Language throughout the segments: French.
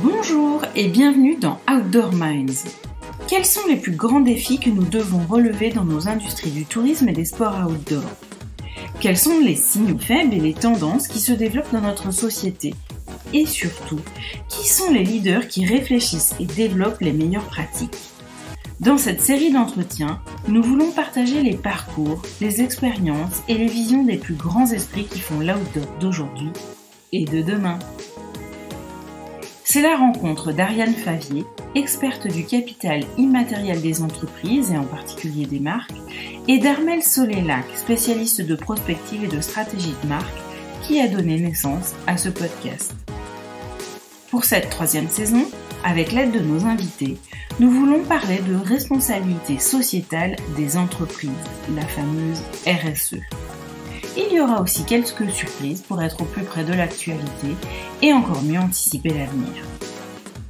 Bonjour et bienvenue dans Outdoor Minds. Quels sont les plus grands défis que nous devons relever dans nos industries du tourisme et des sports outdoor? Quels sont les signaux faibles et les tendances qui se développent dans notre société? Et surtout, qui sont les leaders qui réfléchissent et développent les meilleures pratiques? Dans cette série d'entretiens, nous voulons partager les parcours, les expériences et les visions des plus grands esprits qui font l'outdoor d'aujourd'hui et de demain. C'est la rencontre d'Ariane Favier, experte du capital immatériel des entreprises et en particulier des marques, et d'Armel Solélac, spécialiste de prospective et de stratégie de marque, qui a donné naissance à ce podcast. Pour cette 3e saison, avec l'aide de nos invités, nous voulons parler de responsabilité sociétale des entreprises, la fameuse RSE. Il y aura aussi quelques surprises pour être au plus près de l'actualité et encore mieux anticiper l'avenir.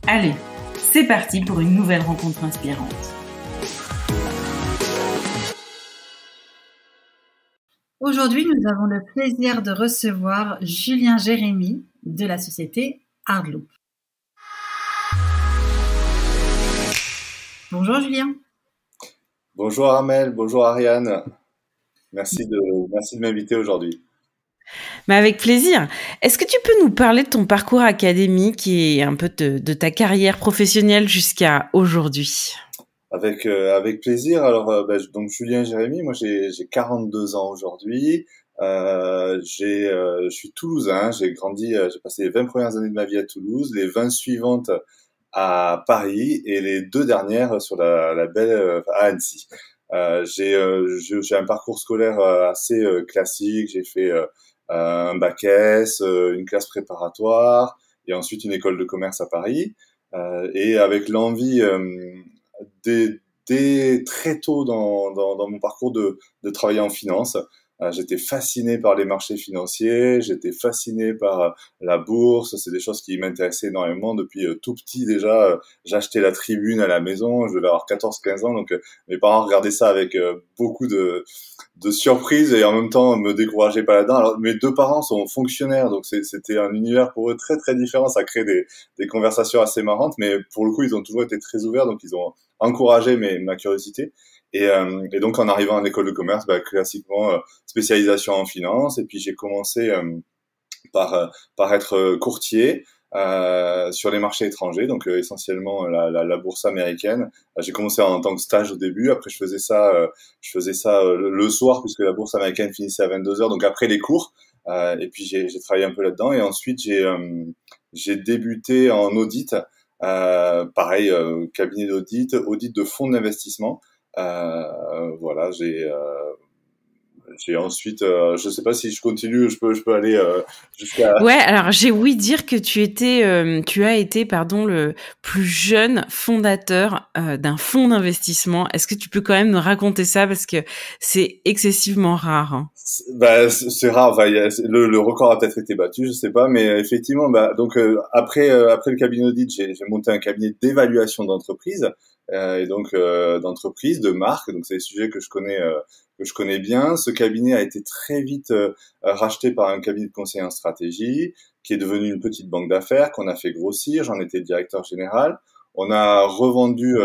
Allez, c'est parti pour une nouvelle rencontre inspirante. Aujourd'hui, nous avons le plaisir de recevoir Julien Jérémy de la société Hardloop. Bonjour Julien. Bonjour Armel, bonjour Ariane. Merci de m'inviter aujourd'hui. Mais avec plaisir. Est-ce que tu peux nous parler de ton parcours académique et un peu de ta carrière professionnelle jusqu'à aujourd'hui? Avec plaisir. Alors, donc Julien Jérémy, moi j'ai 42 ans aujourd'hui. Je suis toulousain. J'ai passé les 20 premières années de ma vie à Toulouse, les 20 suivantes à Paris et les 2 dernières sur la belle à Annecy. J'ai un parcours scolaire assez classique. J'ai fait un bac S, une classe préparatoire et ensuite une école de commerce à Paris. Et avec l'envie dès très tôt dans mon parcours de travailler en finance. J'étais fasciné par les marchés financiers, j'étais fasciné par la bourse, c'est des choses qui m'intéressaient énormément depuis tout petit déjà. J'achetais la Tribune à la maison, je devais avoir 14-15 ans, donc mes parents regardaient ça avec beaucoup de surprise et en même temps me décourageaient pas là-dedans. Alors mes 2 parents sont fonctionnaires, donc c'était un univers pour eux très très différent, ça crée des conversations assez marrantes, mais pour le coup ils ont toujours été très ouverts, donc ils ont encouragé ma curiosité. Et donc en arrivant en école de commerce, classiquement spécialisation en finance. Et puis j'ai commencé par être courtier sur les marchés étrangers, donc essentiellement la bourse américaine. J'ai commencé en tant que stage au début. Après je faisais ça le soir puisque la bourse américaine finissait à 22h, donc après les cours. Et puis j'ai travaillé un peu là-dedans. Et ensuite j'ai débuté en audit. Pareil, cabinet audit de fonds d'investissement. Voilà, j'ai ensuite, je sais pas si je continue, je peux aller jusqu'à. Ouais, alors j'ai ouï dire que tu as été, le plus jeune fondateur d'un fonds d'investissement. Est-ce que tu peux quand même nous raconter ça parce que c'est excessivement rare, hein. C'est rare. Enfin, le record a peut-être été battu, je sais pas, mais effectivement, donc après le cabinet audit, j'ai monté un cabinet d'évaluation d'entreprise et donc d'entreprise, de marque. Donc c'est des sujets que je connais bien. Ce cabinet a été très vite racheté par un cabinet de conseil en stratégie, qui est devenu une petite banque d'affaires qu'on a fait grossir. J'en étais directeur général. On a revendu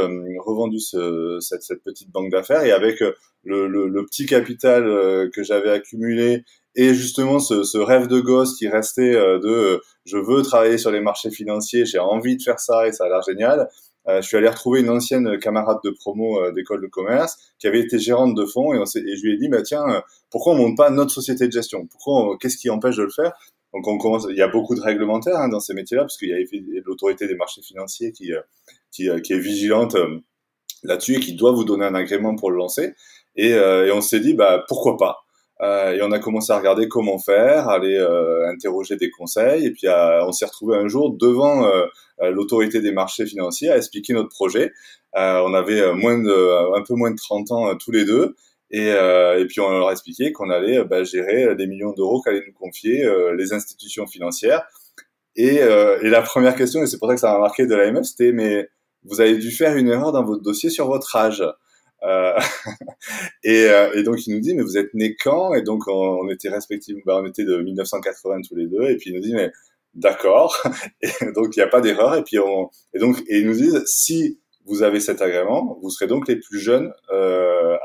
cette petite banque d'affaires et avec le petit capital que j'avais accumulé et justement ce rêve de gosse qui restait je veux travailler sur les marchés financiers, j'ai envie de faire ça et ça a l'air génial. Je suis allé retrouver une ancienne camarade de promo d'école de commerce qui avait été gérante de fonds et je lui ai dit tiens, pourquoi on monte pas notre société de gestion? Qu'est-ce qui empêche de le faire? Donc il y a beaucoup de réglementaires dans ces métiers-là parce qu'il y a l'autorité des marchés financiers qui est vigilante là-dessus et qui doit vous donner un agrément pour le lancer. Et on s'est dit pourquoi pas. Et on a commencé à regarder comment faire, aller interroger des conseils, et puis on s'est retrouvé un jour devant l'autorité des marchés financiers à expliquer notre projet. On avait un peu moins de 30 ans tous les deux, et puis on leur a expliqué qu'on allait gérer les millions d'euros qu'allaient nous confier les institutions financières. Et la première question, et c'est pour ça que ça m'a marqué de l'AMF, c'était mais vous avez dû faire une erreur dans votre dossier sur votre âge. Et donc il nous dit mais vous êtes né quand? Et donc on était respectivement, on était de 1980 tous les deux, et puis il nous dit mais d'accord. Et donc il n'y a pas d'erreur. Et puis et ils nous disent si vous avez cet agrément, vous serez donc les plus jeunes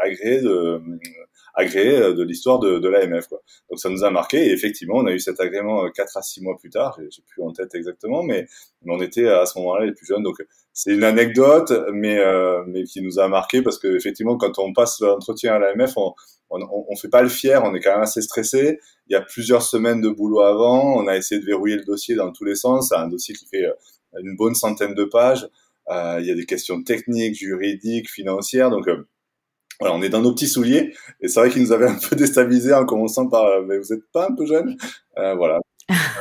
agréés de l'histoire de l'AMF, quoi. Donc ça nous a marqué et effectivement on a eu cet agrément 4 à 6 mois plus tard, j'ai plus en tête exactement, mais on était à ce moment-là les plus jeunes. Donc c'est une anecdote, mais qui nous a marqué parce que effectivement quand on passe l'entretien à l'AMF, on fait pas le fier, on est quand même assez stressé. Il y a plusieurs semaines de boulot avant, on a essayé de verrouiller le dossier dans tous les sens. C'est un dossier qui fait une bonne centaine de pages. Il y a des questions techniques, juridiques, financières, donc voilà, on est dans nos petits souliers, et c'est vrai qu'ils nous avaient un peu déstabilisés en commençant par mais vous êtes pas un peu jeune, voilà.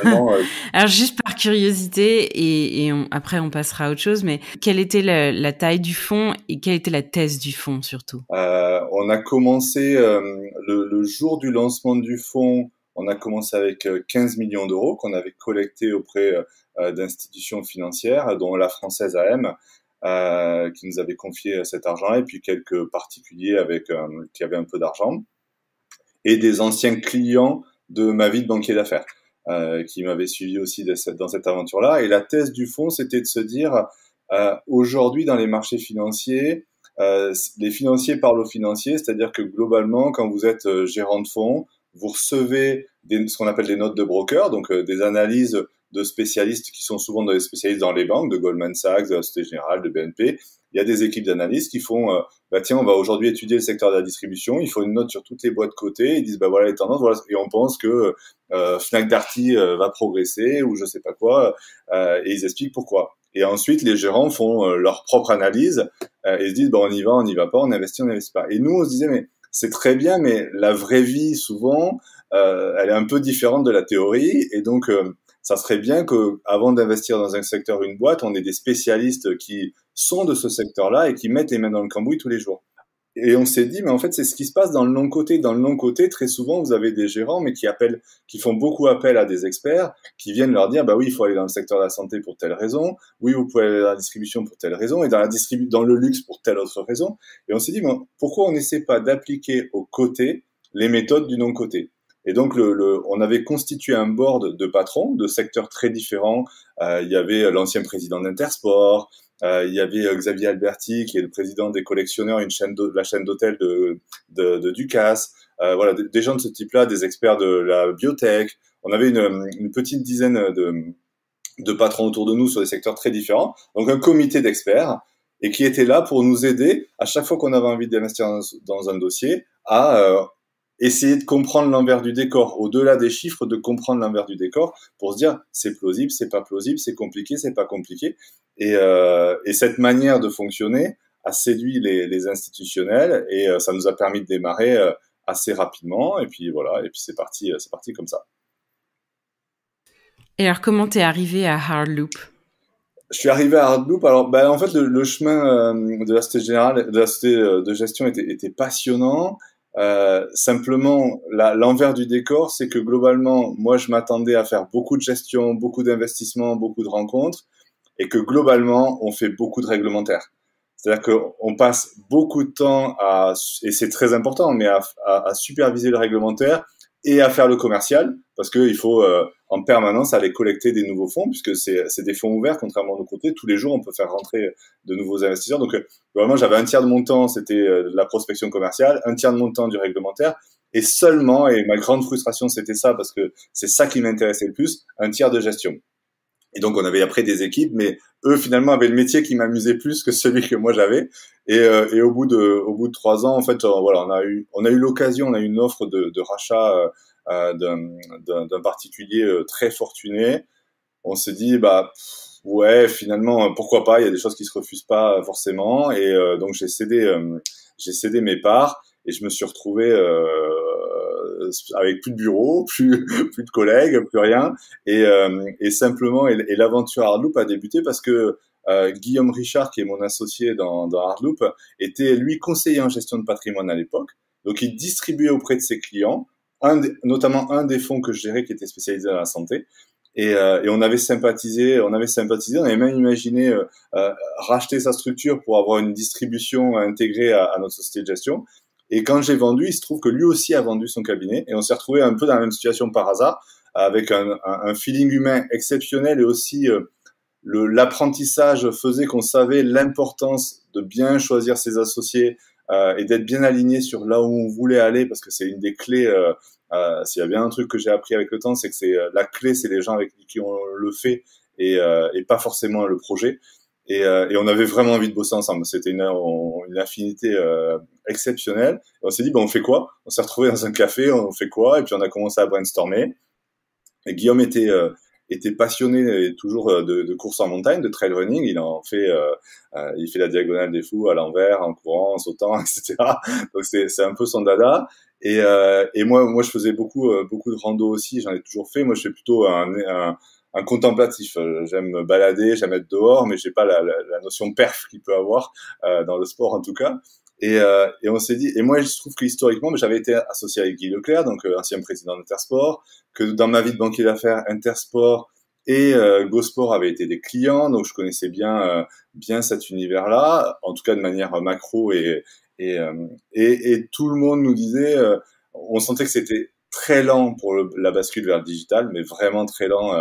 Finalement, Alors juste par curiosité, et après on passera à autre chose, mais quelle était la taille du fonds et quelle était la thèse du fonds surtout? on a commencé le jour du lancement du fonds, on a commencé avec 15 millions d'euros qu'on avait collectés auprès d'institutions financières, dont la Française AM, qui nous avait confié cet argent, et puis quelques particuliers qui avaient un peu d'argent, et des anciens clients de ma vie de banquier d'affaires, qui m'avaient suivi aussi dans cette aventure-là. Et la thèse du fonds, c'était de se dire, aujourd'hui dans les marchés financiers, les financiers parlent aux financiers, c'est-à-dire que globalement, quand vous êtes gérant de fonds, vous recevez ce qu'on appelle des notes de broker, donc des analyses de spécialistes qui sont souvent des spécialistes dans les banques, de Goldman Sachs, de la Société Générale, de BNP. Il y a des équipes d'analystes qui font, tiens, on va aujourd'hui étudier le secteur de la distribution, il faut une note sur toutes les boîtes cotées, ils disent, voilà les tendances, voilà, et on pense que Fnac Darty va progresser, ou je sais pas quoi, et ils expliquent pourquoi. Et ensuite, les gérants font leur propre analyse, et se disent, on y va pas, on investit pas. Et nous, on se disait, mais c'est très bien, mais la vraie vie, souvent, elle est un peu différente de la théorie, et donc ça serait bien que, avant d'investir dans un secteur, une boîte, on ait des spécialistes qui sont de ce secteur-là et qui mettent les mains dans le cambouis tous les jours. Et on s'est dit, mais en fait, c'est ce qui se passe dans le non-coté. Dans le non-coté, très souvent, vous avez des gérants, mais qui font beaucoup appel à des experts, qui viennent leur dire, oui, il faut aller dans le secteur de la santé pour telle raison, oui, vous pouvez aller dans la distribution pour telle raison, et dans le luxe pour telle autre raison. Et on s'est dit, mais pourquoi on n'essaie pas d'appliquer au côté les méthodes du non-coté? Et donc, on avait constitué un board de patrons de secteurs très différents. Il y avait l'ancien président d'Intersport, il y avait Xavier Alberti, qui est le président des collectionneurs, la chaîne d'hôtels de Ducasse. Voilà, des gens de ce type-là, des experts de la biotech. On avait une petite dizaine de patrons autour de nous sur des secteurs très différents. Donc, un comité d'experts, et qui était là pour nous aider à chaque fois qu'on avait envie d'investir dans un dossier à essayer de comprendre l'envers du décor, au-delà des chiffres, de comprendre l'envers du décor pour se dire c'est plausible, c'est pas plausible, c'est compliqué, c'est pas compliqué. Et cette manière de fonctionner a séduit les institutionnels, et ça nous a permis de démarrer assez rapidement. Et puis voilà, et puis c'est parti comme ça. Et alors, comment t'es arrivé à Hardloop? Je suis arrivé à Hardloop. Alors, en fait, le chemin de la Société Générale, de la Société de gestion était passionnant. Simplement, l'envers du décor, c'est que globalement, moi, je m'attendais à faire beaucoup de gestion, beaucoup d'investissements, beaucoup de rencontres, et que globalement, on fait beaucoup de réglementaires. C'est-à-dire qu'on passe beaucoup de temps et c'est très important, mais à superviser le réglementaire et à faire le commercial, parce qu'il faut en permanence aller collecter des nouveaux fonds, puisque c'est des fonds ouverts, contrairement à nos côtés. Tous les jours, on peut faire rentrer de nouveaux investisseurs. Donc, vraiment, j'avais un tiers de mon temps, c'était de la prospection commerciale, un tiers de mon temps du réglementaire, et ma grande frustration, c'était ça, parce que c'est ça qui m'intéressait le plus, un tiers de gestion. Et donc, on avait après des équipes, mais eux, finalement, avaient le métier qui m'amusait plus que celui que moi j'avais. Et au bout de 3 ans, en fait, voilà, on a eu l'occasion, on a eu une offre de rachat d'un particulier très fortuné. On s'est dit, ouais, finalement, pourquoi pas? Il y a des choses qui se refusent pas forcément. Et donc, j'ai cédé mes parts, et je me suis retrouvé avec plus de bureau, plus de collègues, plus rien, et simplement, et l'aventure Hardloop a débuté parce que Guillaume Richard, qui est mon associé dans Hardloop, était lui conseiller en gestion de patrimoine à l'époque. Donc, il distribuait auprès de ses clients, notamment un des fonds que je gérais qui était spécialisé dans la santé. Et on avait sympathisé, on avait même imaginé racheter sa structure pour avoir une distribution intégrée à notre société de gestion. Et quand j'ai vendu, il se trouve que lui aussi a vendu son cabinet, et on s'est retrouvé un peu dans la même situation par hasard. avec un feeling humain exceptionnel et aussi l'apprentissage faisait qu'on savait l'importance de bien choisir ses associés et d'être bien aligné sur là où on voulait aller, parce que c'est une des clés. S'il y a bien un truc que j'ai appris avec le temps, c'est que la clé, c'est les gens avec qui on le fait et pas forcément le projet. Et on avait vraiment envie de bosser ensemble. C'était une affinité exceptionnelle. Et on s'est dit, on fait quoi? On s'est retrouvés dans un café, on fait quoi? Et puis on a commencé à brainstormer. Et Guillaume était passionné toujours de course en montagne, de trail running. Il fait la diagonale des fous à l'envers, en courant, en sautant, etc. Donc c'est un peu son dada. Et moi je faisais beaucoup de rando aussi. J'en ai toujours fait. Moi je suis plutôt un contemplatif. J'aime me balader, j'aime être dehors, mais j'ai pas la notion perf qu'il peut avoir dans le sport en tout cas. Et on s'est dit, et moi je trouve que historiquement, j'avais été associé avec Guy Leclerc, donc ancien président d'Intersport, que dans ma vie de banquier d'affaires, Intersport et GoSport avaient été des clients, donc je connaissais bien cet univers-là, en tout cas de manière macro et tout le monde nous disait, on sentait que c'était très lent pour la bascule vers le digital, mais vraiment très lent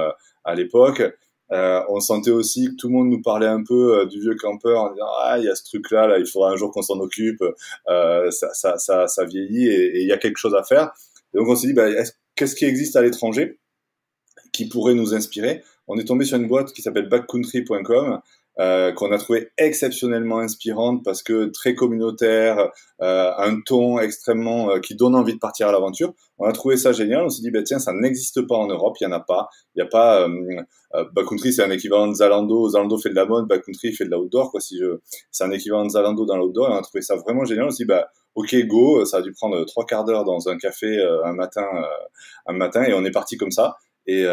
à l'époque. On sentait aussi que tout le monde nous parlait un peu du vieux campeur en disant il y a ce truc là, il faudra un jour qu'on s'en occupe, ça vieillit et il y a quelque chose à faire. Et donc on s'est dit qu'est-ce qui existe à l'étranger qui pourrait nous inspirer? On est tombé sur une boîte qui s'appelle backcountry.com qu'on a trouvé exceptionnellement inspirante parce que très communautaire, un ton extrêmement qui donne envie de partir à l'aventure. On a trouvé ça génial. On s'est dit tiens, ça n'existe pas en Europe, il y en a pas. Il y a pas backcountry, c'est un équivalent de Zalando. Zalando fait de la mode, backcountry fait de l'outdoor quoi. C'est un équivalent de Zalando dans l'outdoor. Et on a trouvé ça vraiment génial. On s'est dit ok go, ça a dû prendre 3 quarts d'heure dans un café un matin et on est parti comme ça. Et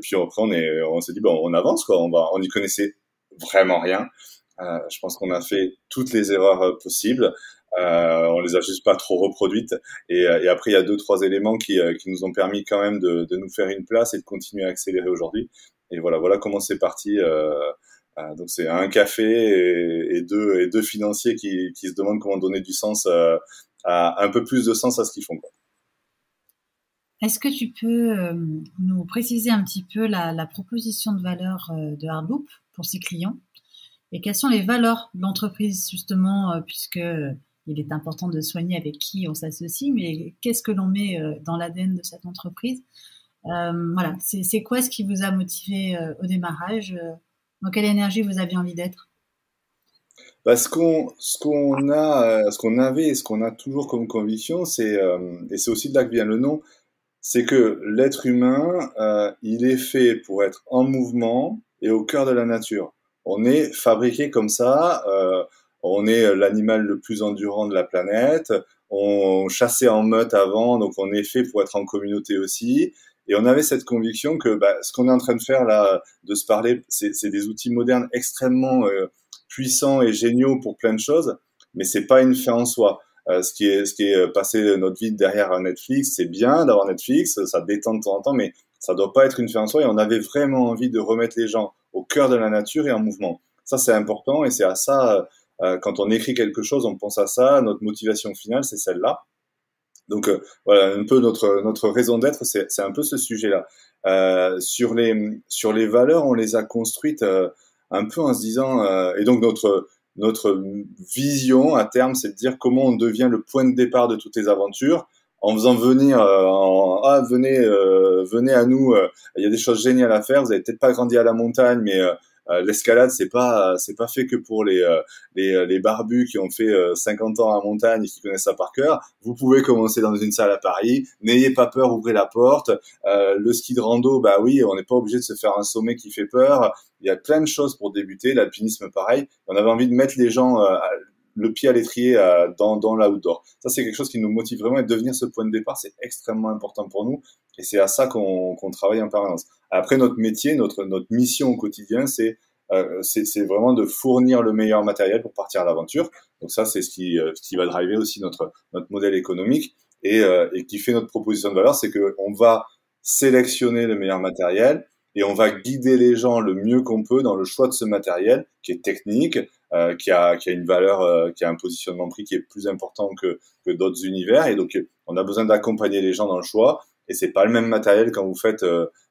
puis après on s'est dit on avance quoi. On y connaissait vraiment rien. Je pense qu'on a fait toutes les erreurs possibles. On les a juste pas trop reproduites. Et après, il y a 2-3 éléments qui nous ont permis quand même de nous faire une place et de continuer à accélérer aujourd'hui. Et voilà comment c'est parti. Donc c'est un café et deux financiers qui se demandent comment donner du sens, un peu plus de sens à ce qu'ils font, quoi. Est-ce que tu peux nous préciser un petit peu la proposition de valeur de Hardloop pour ses clients et quelles sont les valeurs de l'entreprise justement, puisque il est important de soigner avec qui on s'associe, mais qu'est-ce que l'on met dans l'ADN de cette entreprise? Voilà, c'est quoi ce qui vous a motivé au démarrage? Dans quelle énergie vous aviez envie d'être? Ce qu'on avait et ce qu'on a toujours comme conviction, et c'est aussi de là que vient le nom, c'est que l'être humain, il est fait pour être en mouvement et au cœur de la nature. On est fabriqué comme ça, on est l'animal le plus endurant de la planète, on chassait en meute avant, donc on est fait pour être en communauté aussi. Et on avait cette conviction que ce qu'on est en train de faire là, de se parler, c'est des outils modernes extrêmement puissants et géniaux pour plein de choses, mais c'est pas une fin en soi. Ce qui est passé notre vie derrière Netflix, c'est bien d'avoir Netflix, ça détend de temps en temps, mais ça doit pas être une fin en soi. Et on avait vraiment envie de remettre les gens au cœur de la nature et en mouvement. Ça, c'est important et c'est à ça, quand on écrit quelque chose, on pense à ça. Notre motivation finale, c'est celle-là. Donc voilà, un peu notre raison d'être, c'est un peu ce sujet-là. Sur les valeurs, on les a construites un peu en se disant, et donc notre vision à terme, c'est de dire comment on devient le point de départ de toutes les aventures, en faisant venir, venez à nous, il y a des choses géniales à faire. Vous avez peut-être pas grandi à la montagne, mais l'escalade, c'est pas fait que pour les barbus qui ont fait 50 ans à montagne et qui connaissent ça par cœur. Vous pouvez commencer dans une salle à Paris. N'ayez pas peur, ouvrez la porte. Le ski de rando, oui, on n'est pas obligé de se faire un sommet qui fait peur. Il y a plein de choses pour débuter. L'alpinisme, pareil. On avait envie de mettre les gens le pied à l'étrier dans l'outdoor. Ça, c'est quelque chose qui nous motive vraiment, et devenir ce point de départ, c'est extrêmement important pour nous. Et c'est à ça qu'on travaille en permanence. Après, notre métier, notre mission au quotidien, c'est vraiment de fournir le meilleur matériel pour partir à l'aventure. Donc ça, c'est ce qui va driver aussi notre modèle économique et qui fait notre proposition de valeur, c'est que on va sélectionner le meilleur matériel et on va guider les gens le mieux qu'on peut dans le choix de ce matériel qui est technique, qui a une valeur, qui a un positionnement prix qui est plus important que d'autres univers. Et donc, on a besoin d'accompagner les gens dans le choix. Et c'est pas le même matériel quand vous faites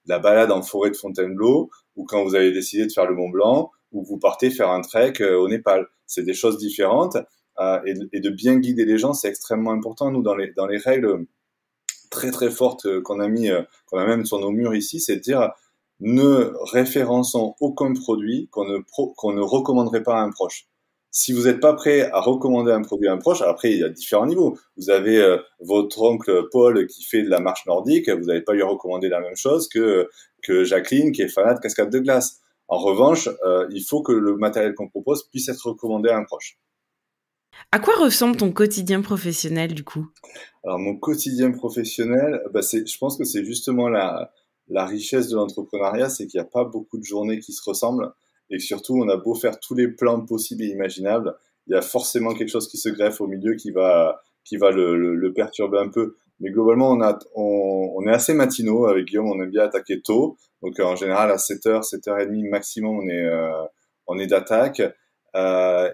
la balade en forêt de Fontainebleau ou quand vous avez décidé de faire le Mont Blanc ou que vous partez faire un trek au Népal. C'est des choses différentes. Et de bien guider les gens, c'est extrêmement important. Nous, dans les règles très très fortes qu'on a même sur nos murs ici, c'est de dire ne référençons aucun produit qu'on ne recommanderait pas à un proche. Si vous n'êtes pas prêt à recommander un produit à un proche, après il y a différents niveaux. Vous avez votre oncle Paul qui fait de la marche nordique, vous n'allez pas lui recommander la même chose que Jacqueline qui est fanat de cascade de glace. En revanche, il faut que le matériel qu'on propose puisse être recommandé à un proche. À quoi ressemble ton quotidien professionnel du coup? Alors mon quotidien professionnel, je pense que c'est justement la richesse de l'entrepreneuriat, c'est qu'il n'y a pas beaucoup de journées qui se ressemblent et que surtout on a beau faire tous les plans possibles et imaginables, il y a forcément quelque chose qui se greffe au milieu qui va le perturber un peu. Mais globalement, on est assez matinaux avec Guillaume, on aime bien attaquer tôt. Donc en général à 7h, 7h30 maximum, on est d'attaque.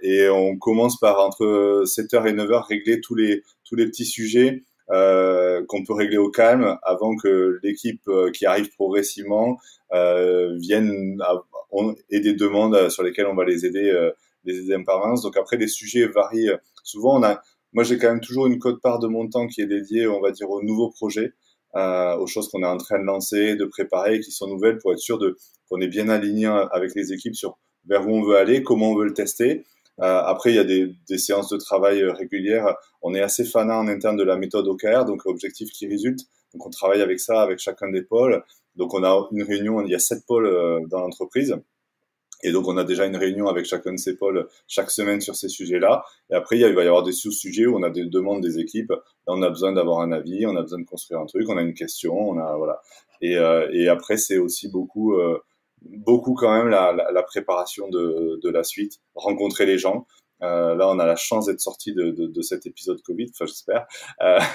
Et on commence par entre 7h et 9h régler tous les petits sujets qu'on peut régler au calme avant que l'équipe qui arrive progressivement vienne et des demandes sur lesquelles on va les aider en permanence. Donc après, les sujets varient. Souvent, moi j'ai quand même toujours une quote-part de mon temps qui est dédiée, on va dire, aux nouveaux projets, aux choses qu'on est en train de lancer, de préparer, qui sont nouvelles pour être sûr qu'on est bien aligné avec les équipes sur vers où on veut aller, comment on veut le tester. Après, il y a des séances de travail régulières. On est assez fanat en interne de la méthode OKR, donc objectif qui résulte. Donc on travaille avec ça, avec chacun des pôles. Donc on a une réunion, il y a 7 pôles dans l'entreprise. Et donc, on a déjà une réunion avec chacun de ces pôles chaque semaine sur ces sujets-là. Et après, il va y avoir des sous-sujets où on a des demandes des équipes. Là, on a besoin d'avoir un avis, on a besoin de construire un truc, on a une question, voilà. Et après, c'est aussi beaucoup quand même la préparation de la suite, rencontrer les gens. Là, on a la chance d'être sorti de cet épisode Covid, enfin j'espère,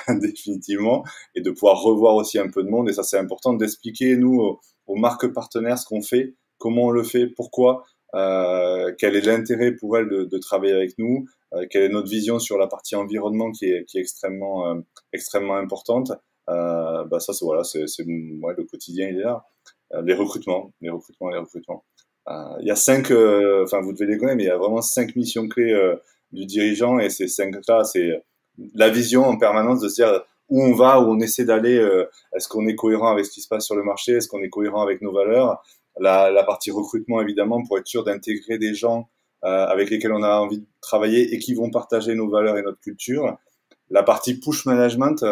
définitivement, et de pouvoir revoir aussi un peu de monde. Et ça, c'est important d'expliquer, nous, aux marques partenaires, ce qu'on fait, comment on le fait, pourquoi, quel est l'intérêt pour elles de travailler avec nous, quelle est notre vision sur la partie environnement qui est extrêmement importante. Ça, c'est le quotidien, il est là. Les recrutements. Il y a 5, vous devez les connaître, mais il y a vraiment 5 missions clés du dirigeant, et ces 5-là, c'est la vision en permanence de se dire où on va, où on essaie d'aller, est-ce qu'on est cohérent avec ce qui se passe sur le marché, est-ce qu'on est cohérent avec nos valeurs, la partie recrutement évidemment pour être sûr d'intégrer des gens avec lesquels on a envie de travailler et qui vont partager nos valeurs et notre culture. La partie push management,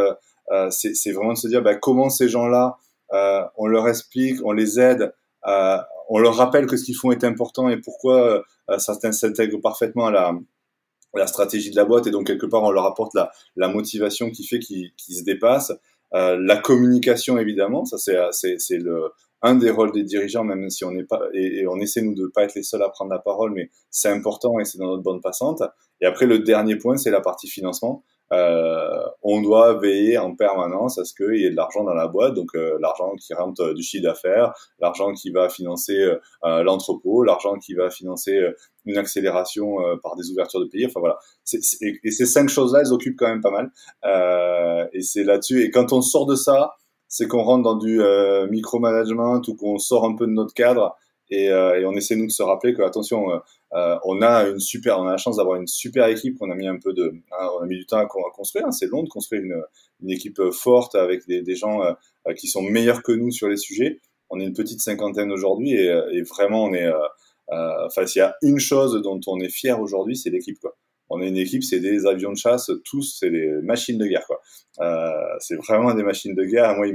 c'est vraiment de se dire comment ces gens-là, on leur explique, on les aide, on leur rappelle que ce qu'ils font est important et pourquoi ça s'intègre parfaitement à la stratégie de la boîte, et donc quelque part on leur apporte la motivation qui fait qu'ils se dépassent. La communication évidemment, ça c'est un des rôles des dirigeants, même si on n'est pas, et on essaie nous de pas être les seuls à prendre la parole, mais c'est important et c'est dans notre bande passante. Et après le dernier point, c'est la partie financement. On doit veiller en permanence à ce qu'il y ait de l'argent dans la boîte, donc l'argent qui rentre du chiffre d'affaires, l'argent qui va financer l'entrepôt, l'argent qui va financer une accélération par des ouvertures de pays. Enfin voilà, et ces 5 choses-là, elles occupent quand même pas mal. Et c'est là-dessus. Et quand on sort de ça, c'est qu'on rentre dans du micromanagement ou qu'on sort un peu de notre cadre. Et on essaie nous de se rappeler que attention, on a la chance d'avoir une super équipe qu'on a mis on a mis du temps à construire. C'est long de construire une équipe forte avec des gens qui sont meilleurs que nous sur les sujets. On est une petite cinquantaine aujourd'hui et vraiment s'il y a une chose dont on est fier aujourd'hui, c'est l'équipe, quoi. On est une équipe, c'est des avions de chasse, tous, c'est des machines de guerre, quoi. C'est vraiment des machines de guerre. Moi,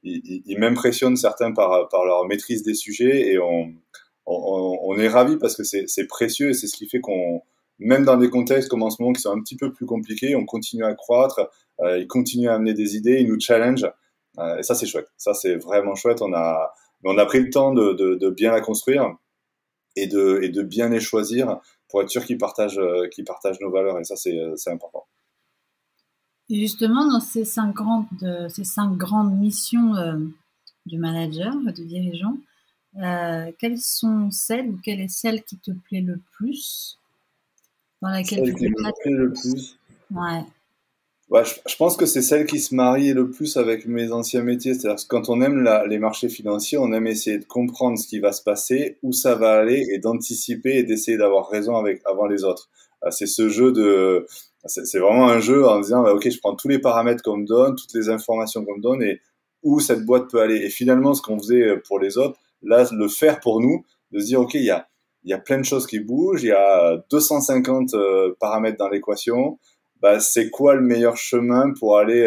ils m'impressionnent certains par leur maîtrise des sujets, et on est ravis parce que c'est précieux, et c'est ce qui fait même dans des contextes comme en ce moment qui sont un petit peu plus compliqués, on continue à croître, ils continuent à amener des idées, ils nous challenge, et ça c'est chouette. Ça c'est vraiment chouette. On a pris le temps de bien la construire et de bien les choisir pour être sûr qu'ils partagent nos valeurs, et ça c'est important. Et justement, dans ces 5 grandes missions du manager, du dirigeant, quelles sont celles ou quelle est celle qui te plaît le plus, dans laquelle celle qui me plaît le plus. Ouais. Ouais, je pense que c'est celle qui se marie le plus avec mes anciens métiers. C'est-à-dire que quand on aime les marchés financiers, on aime essayer de comprendre ce qui va se passer, où ça va aller, et d'anticiper et d'essayer d'avoir raison avant les autres. C'est ce jeu c'est vraiment un jeu en disant, bah, ok, je prends tous les paramètres qu'on me donne, toutes les informations qu'on me donne, et où cette boîte peut aller. Et finalement, ce qu'on faisait pour les autres, là, le faire pour nous, de se dire, ok, il y a plein de choses qui bougent, il y a 250 paramètres dans l'équation. Bah, c'est quoi le meilleur chemin pour aller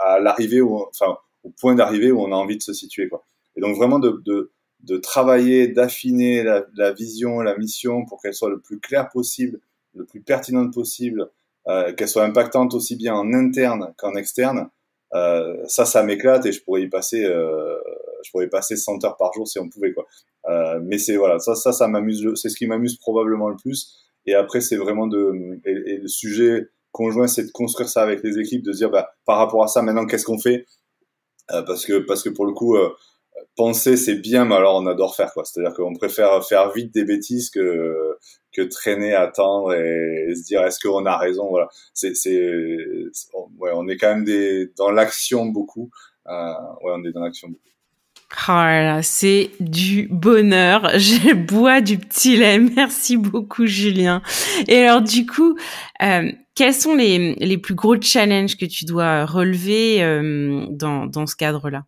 à l'arrivée enfin au point d'arrivée où on a envie de se situer, quoi. Et donc vraiment de travailler, d'affiner la vision, la mission pour qu'elle soit le plus claire possible, le plus pertinente possible, qu'elle soit impactante aussi bien en interne qu'en externe. Ça m'éclate et je pourrais passer 100 heures par jour si on pouvait, quoi. Mais c'est voilà, ça m'amuse, c'est ce qui m'amuse probablement le plus. Et après, c'est vraiment et le sujet conjoint, c'est de construire ça avec les équipes, de se dire, bah, par rapport à ça, maintenant, qu'est-ce qu'on fait? Parce que pour le coup, penser, c'est bien, mais alors on adore faire, quoi. C'est-à-dire qu'on préfère faire vite des bêtises que traîner, attendre et se dire, est-ce qu'on a raison? Voilà. Ouais, on est quand même dans l'action beaucoup. Ouais, on est dans l'action beaucoup. Oh là là, c'est du bonheur. Je bois du petit lait. Merci beaucoup, Julien. Et alors, du coup, quels sont les plus gros challenges que tu dois relever dans ce cadre-là?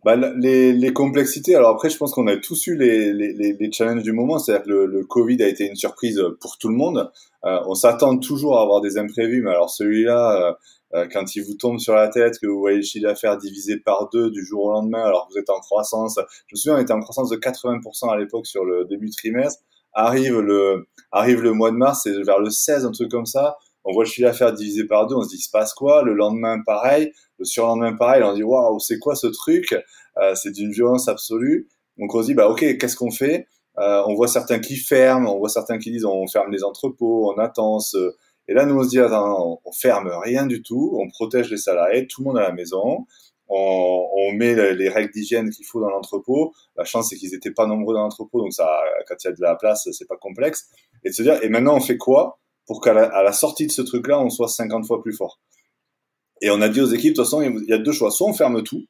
Bah, les complexités. Alors après, je pense qu'on a tous eu les challenges du moment. C'est-à-dire que le Covid a été une surprise pour tout le monde. On s'attend toujours à avoir des imprévus, mais alors celui-là, quand il vous tombe sur la tête, que vous voyez le chiffre d'affaires divisé par 2 du jour au lendemain, alors que vous êtes en croissance. Je me souviens, on était en croissance de 80% à l'époque sur le début de trimestre. Arrive le mois de mars, c'est vers le 16, un truc comme ça. On voit le chiffre d'affaires divisé par 2, on se dit, il se passe quoi? Le lendemain, pareil. Le surlendemain, pareil. On se dit, waouh, c'est quoi ce truc? C'est d'une violence absolue. Donc on se dit, bah ok, qu'est-ce qu'on fait? On voit certains qui ferment, on voit certains qui disent, on ferme les entrepôts, on attend. Et là, nous, on se dit, attends, on ferme rien du tout, on protège les salariés, tout le monde à la maison, on met les règles d'hygiène qu'il faut dans l'entrepôt. La chance, c'est qu'ils étaient pas nombreux dans l'entrepôt, donc ça, quand il y a de la place, c'est pas complexe. Et de se dire, et maintenant, on fait quoi pour qu'à la sortie de ce truc-là, on soit 50 fois plus fort? Et on a dit aux équipes, de toute façon, il y a deux choix. Soit on ferme tout,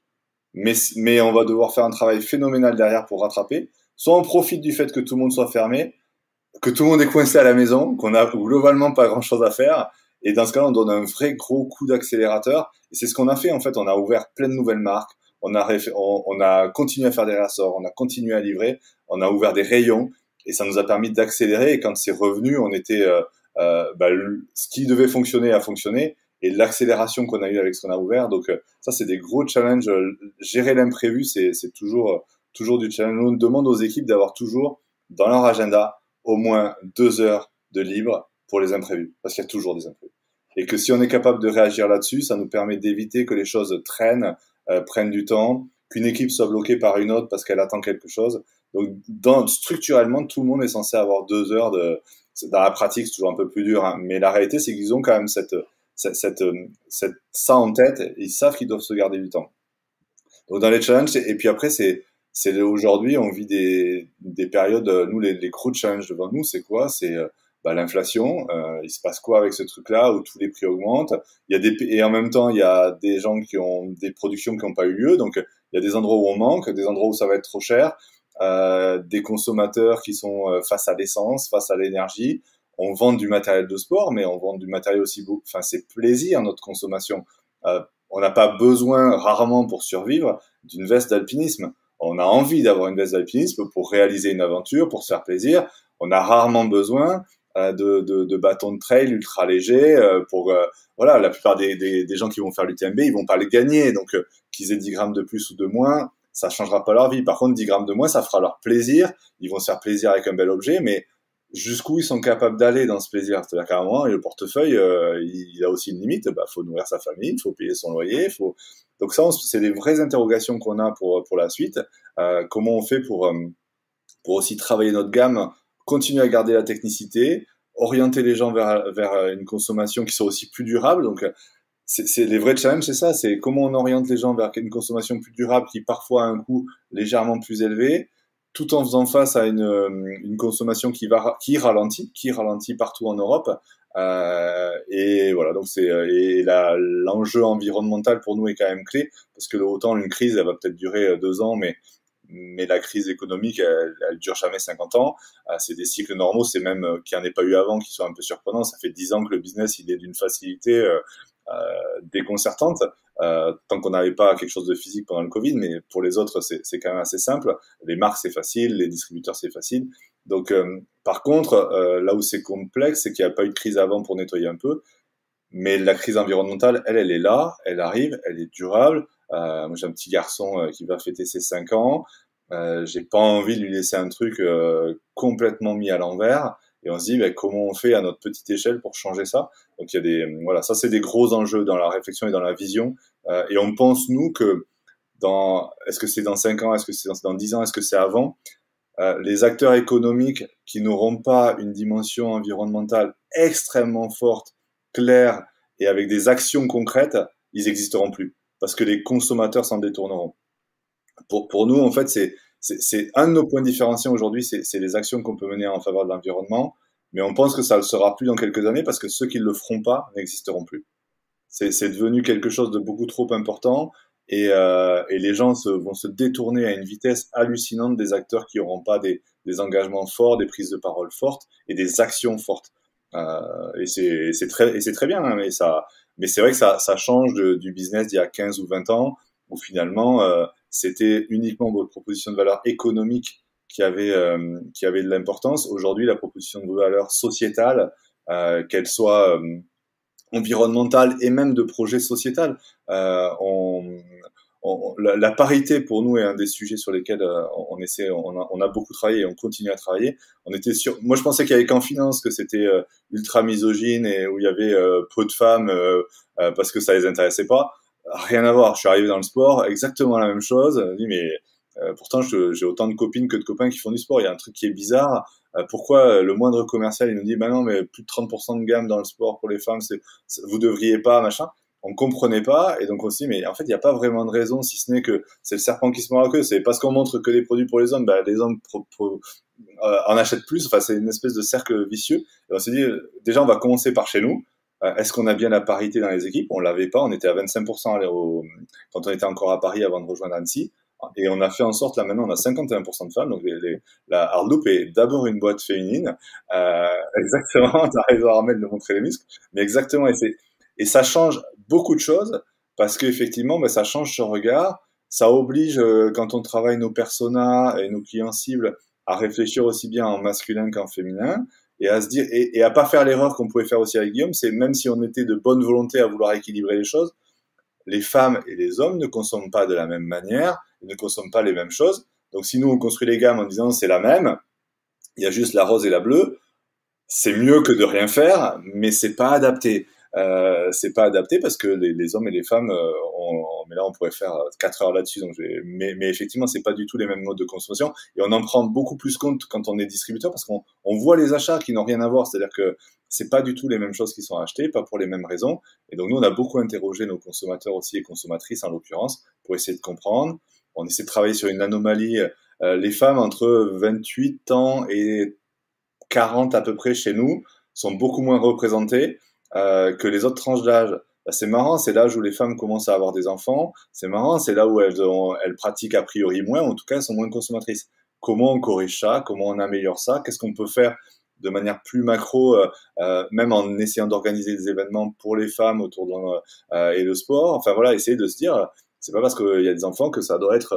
mais on va devoir faire un travail phénoménal derrière pour rattraper. Soit on profite du fait que tout le monde soit fermé, que tout le monde est coincé à la maison, qu'on a globalement pas grand-chose à faire. Et dans ce cas-là, on donne un vrai gros coup d'accélérateur. Et c'est ce qu'on a fait, en fait. On a ouvert plein de nouvelles marques. On a continué à faire des rassorts. On a continué à livrer. On a ouvert des rayons. Et ça nous a permis d'accélérer. Et quand c'est revenu, on était, ce qui devait fonctionner a fonctionné. Et l'accélération qu'on a eue avec ce qu'on a ouvert. Donc, ça, c'est des gros challenges. Gérer l'imprévu, c'est toujours du challenge. On demande aux équipes d'avoir toujours dans leur agenda au moins 2 heures de libre pour les imprévus, parce qu'il y a toujours des imprévus. Et que si on est capable de réagir là-dessus, ça nous permet d'éviter que les choses traînent, prennent du temps, qu'une équipe soit bloquée par une autre parce qu'elle attend quelque chose. Donc, structurellement, tout le monde est censé avoir 2 heures dans la pratique, c'est toujours un peu plus dur, hein, mais la réalité, c'est qu'ils ont quand même ça en tête, ils savent qu'ils doivent se garder du temps. Donc, dans les challenges, et puis après, c'est aujourd'hui, on vit des périodes, nous, les gros challenges devant nous, c'est quoi? C'est l'inflation. Il se passe quoi avec ce truc-là où tous les prix augmentent? Et en même temps, il y a des gens qui ont des productions qui n'ont pas eu lieu. Donc, il y a des endroits où on manque, des endroits où ça va être trop cher, des consommateurs qui sont face à l'essence, face à l'énergie. On vend du matériel de sport, mais on vend du matériel aussi beaucoup. Enfin, c'est plaisir, notre consommation. On n'a pas besoin, rarement pour survivre, d'une veste d'alpinisme. On a envie d'avoir une veste d'alpinisme pour réaliser une aventure, pour se faire plaisir. On a rarement besoin de bâtons de trail ultra légers voilà, la plupart des gens qui vont faire l'UTMB, ils vont pas les gagner. Donc, qu'ils aient 10 grammes de plus ou de moins, ça changera pas leur vie. Par contre, 10 grammes de moins, ça fera leur plaisir. Ils vont se faire plaisir avec un bel objet, mais jusqu'où ils sont capables d'aller dans ce plaisir? C'est-à-dire qu'à un moment, le portefeuille, il a aussi une limite. Faut nourrir sa famille, il faut payer son loyer, Donc ça, c'est des vraies interrogations qu'on a pour la suite. Comment on fait pour aussi travailler notre gamme, continuer à garder la technicité, orienter les gens vers une consommation qui soit aussi plus durable. Donc, c'est les vrais challenges, c'est ça. C'est comment on oriente les gens vers une consommation plus durable qui parfois a un coût légèrement plus élevé, tout en faisant face à une consommation qui ralentit partout en Europe. Et voilà, donc l'enjeu environnemental pour nous est quand même clé, parce que autant une crise, elle va peut-être durer 2 ans, mais la crise économique, elle dure jamais 50 ans. C'est des cycles normaux, c'est même qu'il n'y en ait pas eu avant, qui sont un peu surprenants. Ça fait 10 ans que le business, il est d'une facilité déconcertante, tant qu'on n'avait pas quelque chose de physique pendant le Covid, mais pour les autres, c'est quand même assez simple. Les marques, c'est facile, les distributeurs, c'est facile. Donc, par contre, là où c'est complexe, c'est qu'il n'y a pas eu de crise avant pour nettoyer un peu, mais la crise environnementale, elle est là, elle arrive, elle est durable. Moi, j'ai un petit garçon qui va fêter ses 5 ans. J'ai pas envie de lui laisser un truc complètement mis à l'envers. Et on se dit, comment on fait à notre petite échelle pour changer ça? Donc il y a voilà, ça c'est des gros enjeux dans la réflexion et dans la vision. Et on pense nous que est-ce que c'est dans 5 ans, est-ce que c'est dans 10 ans, est-ce que c'est avant? Les acteurs économiques qui n'auront pas une dimension environnementale extrêmement forte, claire et avec des actions concrètes, ils n'existeront plus parce que les consommateurs s'en détourneront. Pour nous, en fait, c'est un de nos points différenciants aujourd'hui, c'est les actions qu'on peut mener en faveur de l'environnement, mais on pense que ça ne le sera plus dans quelques années parce que ceux qui ne le feront pas n'existeront plus. C'est devenu quelque chose de beaucoup trop important et les gens vont se détourner à une vitesse hallucinante des acteurs qui n'auront pas des engagements forts, des prises de parole fortes et des actions fortes. Et c'est très bien, hein, mais c'est vrai que ça change du business d'il y a 15 ou 20 ans où finalement c'était uniquement votre proposition de valeur économique qui avait de l'importance. Aujourd'hui, la proposition de valeur sociétale, qu'elle soit environnementale et même de projet sociétal, la parité pour nous est un des sujets sur lesquels on a beaucoup travaillé et on continue à travailler. Moi je pensais qu'il y avait qu'en finance que c'était ultra misogyne et où il y avait peu de femmes parce que ça les intéressait pas. Rien à voir. Je suis arrivé dans le sport, exactement la même chose. Je me dis mais pourtant j'ai autant de copines que de copains qui font du sport. Il y a un truc qui est bizarre. Pourquoi le moindre commercial il nous dit bah non mais plus de 30% de gamme dans le sport pour les femmes, vous devriez pas machin. On comprenait pas et donc aussi mais en fait il n'y a pas vraiment de raison si ce n'est que c'est le serpent qui se mord la queue. C'est parce qu'on montre que des produits pour les hommes, les hommes en achètent plus. Enfin c'est une espèce de cercle vicieux. Et on s'est dit déjà on va commencer par chez nous. Est-ce qu'on a bien la parité dans les équipes? On l'avait pas. On était à 25% quand on était encore à Paris avant de rejoindre Annecy. Et on a fait en sorte, là maintenant on a 51% de femmes, donc la Hardloop est d'abord une boîte féminine, exactement, t'as raison Armel de montrer les muscles, mais exactement, et ça change beaucoup de choses, parce qu'effectivement ça change ce regard, ça oblige quand on travaille nos personas et nos clients cibles à réfléchir aussi bien en masculin qu'en féminin, et à se dire, et à pas faire l'erreur qu'on pouvait faire aussi avec Guillaume, c'est même si on était de bonne volonté à vouloir équilibrer les choses, les femmes et les hommes ne consomment pas de la même manière, ils ne consomment pas les mêmes choses. Donc si nous on construit les gammes en disant c'est la même, il y a juste la rose et la bleue, c'est mieux que de rien faire, mais c'est pas adapté. C'est pas adapté parce que les hommes et les femmes, mais là on pourrait faire 4 heures là-dessus. Donc mais effectivement c'est pas du tout les mêmes modes de consommation et on en prend beaucoup plus compte quand on est distributeur parce qu'on voit les achats qui n'ont rien à voir. C'est-à-dire que c'est pas du tout les mêmes choses qui sont achetées, pas pour les mêmes raisons. Et donc nous on a beaucoup interrogé nos consommateurs aussi et consommatrices en l'occurrence pour essayer de comprendre. On essaie de travailler sur une anomalie. Les femmes entre 28 ans et 40 à peu près chez nous sont beaucoup moins représentées que les autres tranches d'âge. C'est marrant, c'est l'âge où les femmes commencent à avoir des enfants. C'est marrant, c'est là où elles pratiquent a priori moins, ou en tout cas elles sont moins consommatrices. Comment on corrige ça? Comment on améliore ça? Qu'est-ce qu'on peut faire de manière plus macro, même en essayant d'organiser des événements pour les femmes autour et le sport. Enfin voilà, essayer de se dire, c'est pas parce qu'il y a des enfants que ça doit être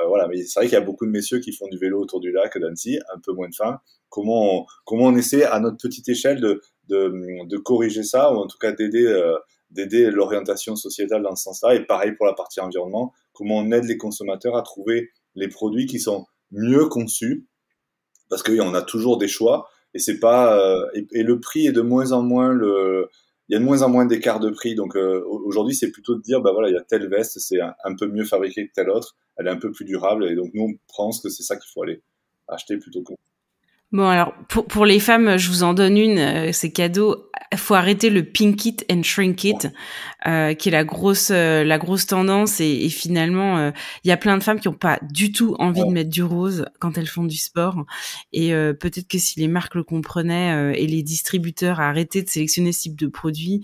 voilà. Mais c'est vrai qu'il y a beaucoup de messieurs qui font du vélo autour du lac d'Annecy, un peu moins de femmes. Comment on essaie à notre petite échelle de corriger ça ou en tout cas d'aider l'orientation sociétale dans ce sens-là. Et pareil pour la partie environnement, comment on aide les consommateurs à trouver les produits qui sont mieux conçus parce qu'on a toujours des choix et c'est pas et le prix est de moins en moins il y a de moins en moins d'écart de prix. Donc aujourd'hui, c'est plutôt de dire bah voilà, il y a telle veste, c'est un peu mieux fabriqué que telle autre, elle est un peu plus durable et donc nous on pense que c'est ça qu'il faut aller acheter plutôt que Bon, alors, pour les femmes, je vous en donne une, c'est cadeau. Faut arrêter le pink it and shrink it, qui est la grosse tendance. Et finalement, il y a plein de femmes qui ont pas du tout envie de mettre du rose quand elles font du sport. Et peut-être que si les marques le comprenaient et les distributeurs arrêtaient de sélectionner ce type de produits,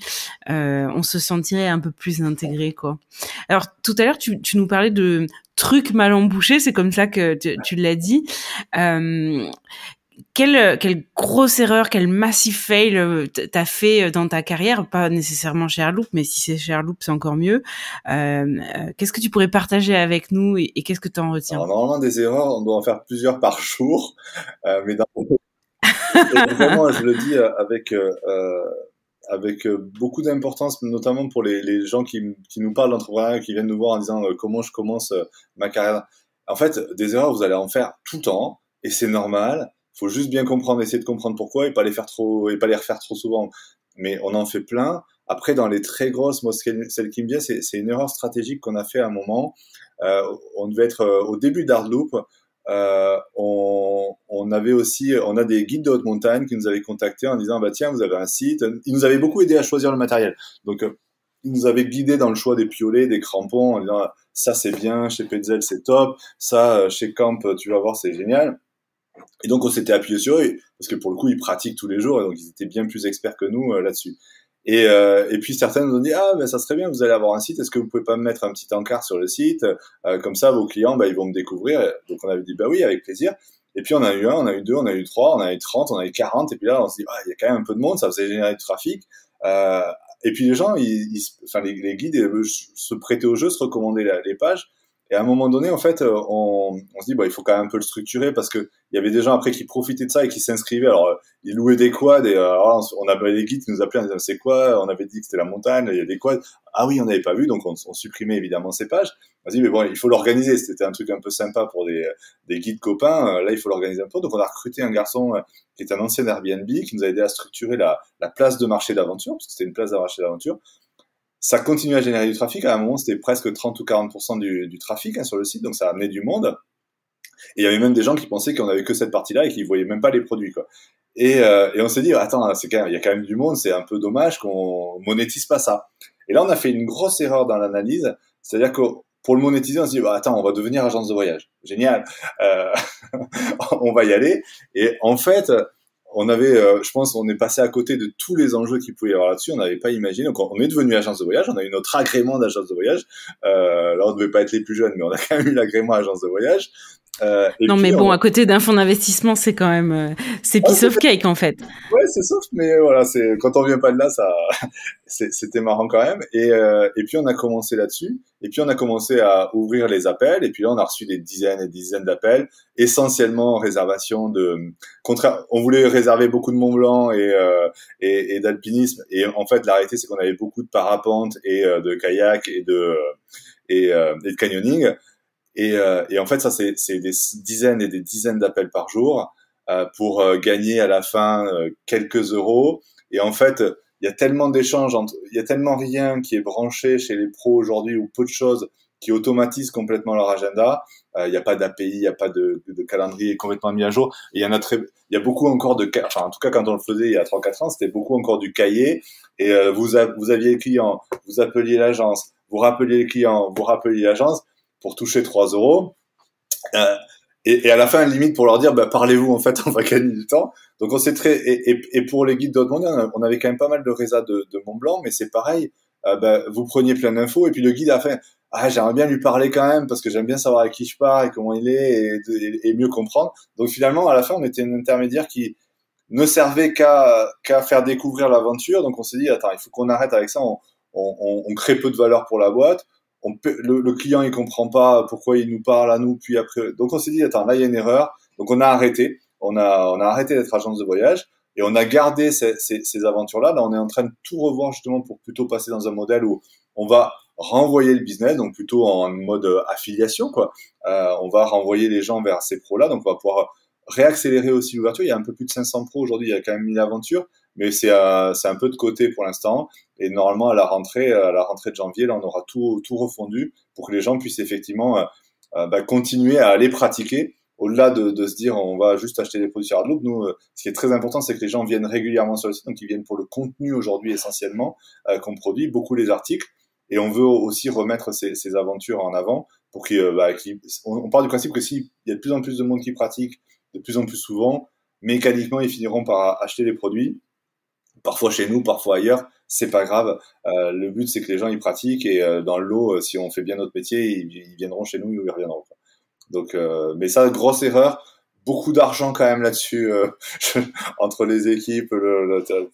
on se sentirait un peu plus intégré, quoi. Alors, tout à l'heure, tu nous parlais de trucs mal embouchés, c'est comme ça que tu l'as dit. Quelle grosse erreur, quel massif fail t'as fait dans ta carrière, pas nécessairement chez Airloop, mais si c'est chez Airloop, c'est encore mieux. Qu'est-ce que tu pourrais partager avec nous et qu'est-ce que tu en retiens? Alors, normalement, des erreurs, on doit en faire plusieurs par jour, mais et vraiment, je le dis avec beaucoup d'importance, notamment pour les gens qui nous parlent d'entrepreneuriat, qui viennent nous voir en disant comment je commence ma carrière. En fait, des erreurs, vous allez en faire tout le temps, et c'est normal. Faut juste bien comprendre, essayer de comprendre pourquoi, et pas les refaire trop souvent. Mais on en fait plein. Après, dans les très grosses, moi, celle qui me vient, c'est une erreur stratégique qu'on a fait à un moment. On devait être au début d'Hardloop. On a des guides de haute montagne qui nous avaient contactés en disant bah tiens, vous avez un site. Ils nous avaient beaucoup aidé à choisir le matériel. Donc ils nous avaient guidés dans le choix des piolets, des crampons en disant ça c'est bien, chez Petzl c'est top, ça chez Camp tu vas voir c'est génial. Et donc on s'était appuyé sur eux parce que pour le coup ils pratiquent tous les jours et donc ils étaient bien plus experts que nous là-dessus. Et puis certains nous ont dit ah ben ça serait bien, vous allez avoir un site, est-ce que vous pouvez pas me mettre un petit encart sur le site comme ça vos clients ils vont me découvrir. Donc on avait dit bah oui avec plaisir. Et puis on a eu un, on a eu deux, on a eu trois, on a eu 30, on a eu 40 et puis là on se dit ah il y a quand même un peu de monde, ça faisait générer du trafic. Et puis les gens les guides se prêtaient au jeu, se recommandaient les pages. Et à un moment donné, en fait, on se dit, il faut quand même un peu le structurer parce que il y avait des gens après qui profitaient de ça et qui s'inscrivaient. Alors, ils louaient des quads et alors, on avait les guides qui nous appelaient en disant, c'est quoi? On avait dit que c'était la montagne, il y a des quads. Ah oui, on n'avait pas vu, donc on supprimait évidemment ces pages. On se dit, mais bon, il faut l'organiser. C'était un truc un peu sympa pour des guides copains. Là, il faut l'organiser un peu. Donc, on a recruté un garçon qui est un ancien Airbnb qui nous a aidé à structurer la place de marché d'aventure parce que c'était une place de marché d'aventure. Ça continue à générer du trafic. À un moment, c'était presque 30 ou 40% du trafic sur le site, donc ça amenait du monde. Et il y avait même des gens qui pensaient qu'on avait que cette partie-là et qui voyaient même pas les produits, quoi. Et on s'est dit, attends, il y a quand même du monde, c'est un peu dommage qu'on monétise pas ça. Et là, on a fait une grosse erreur dans l'analyse, c'est-à-dire que pour le monétiser, on s'est dit, attends, on va devenir agence de voyage. Génial. On va y aller. Et en fait, on avait, je pense, on est passé à côté de tous les enjeux qu'il pouvait y avoir là-dessus. On n'avait pas imaginé. Donc, on est devenu agence de voyage. On a eu notre agrément d'agence de voyage. Là, on ne devait pas être les plus jeunes, mais on a quand même eu l'agrément agence de voyage. Non, mais bon, à côté d'un fonds d'investissement, c'est quand même, c'est piece of cake, en fait. Ouais, c'est soft, mais voilà, quand on vient pas de là, c'était marrant quand même. Et puis on a commencé là-dessus. Et puis on a commencé à ouvrir les appels. Et puis là, on a reçu des dizaines et des dizaines d'appels, essentiellement en réservation on voulait réserver beaucoup de Mont Blanc et d'alpinisme. Et en fait, la réalité, c'est qu'on avait beaucoup de parapente et de kayak et de canyoning. Et en fait, ça, c'est des dizaines et des dizaines d'appels par jour pour gagner à la fin quelques euros. Et en fait, il y a tellement d'échanges, il y a tellement rien qui est branché chez les pros aujourd'hui ou peu de choses qui automatisent complètement leur agenda. Il n'y a pas d'API, il n'y a pas de calendrier complètement mis à jour. Et il y a beaucoup encore en tout cas, quand on le faisait il y a 3-4 ans, c'était beaucoup encore du cahier. Et vous aviez le client, vous appeliez l'agence, vous rappeliez le client, vous rappeliez l'agence pour toucher 3 euros. Et à la fin, limite, pour leur dire, parlez-vous, en fait, on va gagner du temps. Donc, et pour les guides d'autres mondes, on avait quand même pas mal de résas de Mont Blanc, mais c'est pareil. Vous preniez plein d'infos, et puis le guide a fait, j'aimerais bien lui parler quand même, parce que j'aime bien savoir avec qui je pars et comment il est, et mieux comprendre. Donc, finalement, à la fin, on était un intermédiaire qui ne servait qu'à faire découvrir l'aventure. Donc, on s'est dit, attends, il faut qu'on arrête avec ça, on crée peu de valeur pour la boîte. Le client il comprend pas pourquoi il nous parle à nous puis après, donc on s'est dit attends là il y a une erreur, donc on a arrêté d'être agence de voyage et on a gardé ces aventures là on est en train de tout revoir justement pour plutôt passer dans un modèle où on va renvoyer le business, donc plutôt en mode affiliation quoi. On va renvoyer les gens vers ces pros là, donc on va pouvoir réaccélérer aussi l'ouverture. Il y a un peu plus de 500 pros aujourd'hui, il y a quand même 1000 aventures, mais c'est un peu de côté pour l'instant. Et normalement, à la rentrée de janvier, là, on aura tout refondu pour que les gens puissent effectivement continuer à aller pratiquer. au-delà de se dire on va juste acheter des produits sur Hardloop, nous, ce qui est très important, c'est que les gens viennent régulièrement sur le site, donc ils viennent pour le contenu aujourd'hui essentiellement qu'on produit, beaucoup les articles, et on veut aussi remettre ces aventures en avant pour on part du principe que s'il y a de plus en plus de monde qui pratique de plus en plus souvent, mécaniquement ils finiront par acheter les produits, parfois chez nous, parfois ailleurs, c'est pas grave. Le but c'est que les gens ils pratiquent et dans le lot, si on fait bien notre métier, ils viendront chez nous, ils reviendront, quoi. Donc, mais ça, grosse erreur. Beaucoup d'argent quand même là-dessus entre les équipes.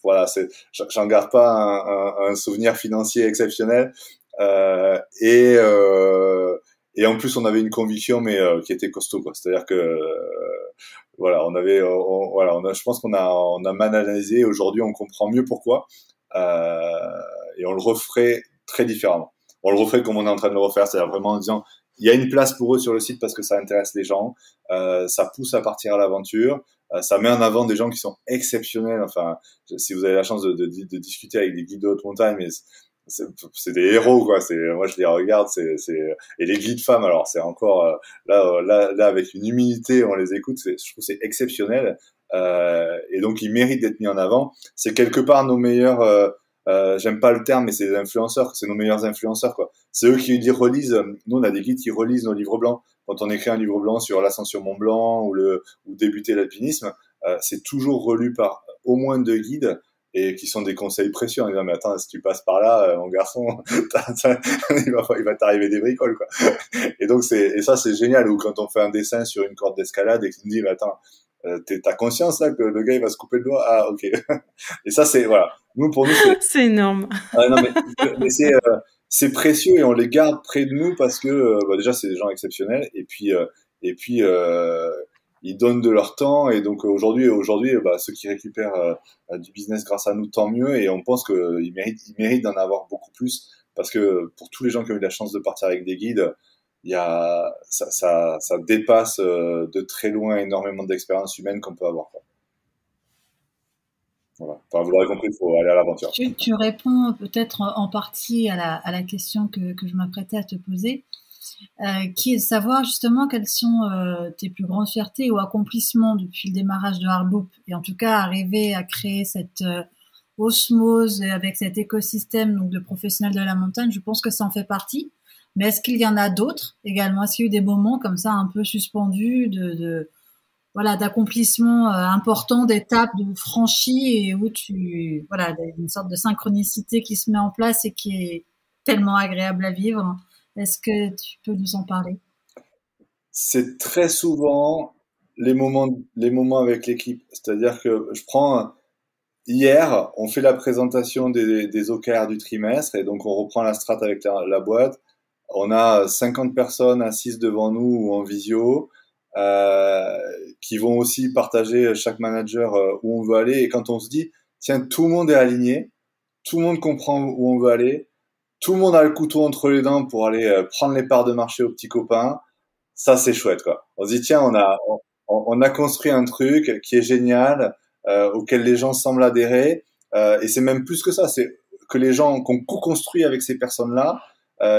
Voilà, j'en garde pas un souvenir financier exceptionnel. Et en plus, on avait une conviction, mais qui était costaud, quoi. C'est-à-dire que voilà, je pense on a mal analysé. Aujourd'hui, on comprend mieux pourquoi, et on le referait très différemment. On le referait comme on est en train de le refaire, c'est-à-dire vraiment en disant il y a une place pour eux sur le site parce que ça intéresse les gens, ça pousse à partir à l'aventure, ça met en avant des gens qui sont exceptionnels. Enfin, si vous avez la chance de discuter avec des guides de haute montagne, mais c'est des héros, quoi. Moi je les regarde, et les guides femmes, alors c'est encore là avec une humilité, on les écoute, je trouve que c'est exceptionnel, et donc ils méritent d'être mis en avant. C'est quelque part nos meilleurs. J'aime pas le terme, mais c'est les influenceurs, c'est nos meilleurs influenceurs, quoi. C'est eux qui relisent. Nous, on a des guides qui relisent nos livres blancs. Quand on écrit un livre blanc sur l'ascension Mont Blanc ou débuter l'alpinisme, c'est toujours relu par au moins 2 guides et qui sont des conseils précieux en disant mais attends, si tu passes par là, mon garçon, il va t'arriver des bricoles, quoi. Et donc et ça c'est génial. Ou quand on fait un dessin sur une corde d'escalade et qu'il nous dit mais attends, t'as conscience là que le gars il va se couper le doigt? Ah ok. Et ça c'est voilà. Pour nous c'est énorme. Non mais c'est précieux et on les garde près de nous parce que déjà c'est des gens exceptionnels et puis ils donnent de leur temps et donc aujourd'hui ceux qui récupèrent du business grâce à nous, tant mieux, et on pense qu'ils méritent d'en avoir beaucoup plus parce que pour tous les gens qui ont eu la chance de partir avec des guides, ça dépasse de très loin énormément d'expériences humaines qu'on peut avoir, quoi. Voilà. Enfin, vous l'aurez compris, il faut aller à l'aventure. Tu réponds peut-être en partie à la question que je m'apprêtais à te poser, qui est de savoir justement quelles sont tes plus grandes fiertés ou accomplissements depuis le démarrage de Hardloop, et en tout cas arriver à créer cette osmose avec cet écosystème donc de professionnels de la montagne. Je pense que ça en fait partie. Mais est-ce qu'il y en a d'autres également? Est-ce qu'il y a eu des moments comme ça un peu suspendus voilà, d'accomplissements importants, d'étapes de franchies, et où voilà, une sorte de synchronicité qui se met en place et qui est tellement agréable à vivre? Est-ce que tu peux nous en parler? C'est très souvent les moments avec l'équipe. C'est-à-dire que hier, on fait la présentation des OKR du trimestre et donc on reprend la strat avec la boîte. On a 50 personnes assises devant nous ou en visio, qui vont aussi partager chaque manager où on veut aller. Et quand on se dit, tiens, tout le monde est aligné, tout le monde comprend où on veut aller, tout le monde a le couteau entre les dents pour aller prendre les parts de marché aux petits copains, ça c'est chouette, quoi. On se dit, tiens, on a construit un truc qui est génial, auquel les gens semblent adhérer, et c'est même plus que ça, c'est que les gens qu'on co-construit avec ces personnes-là,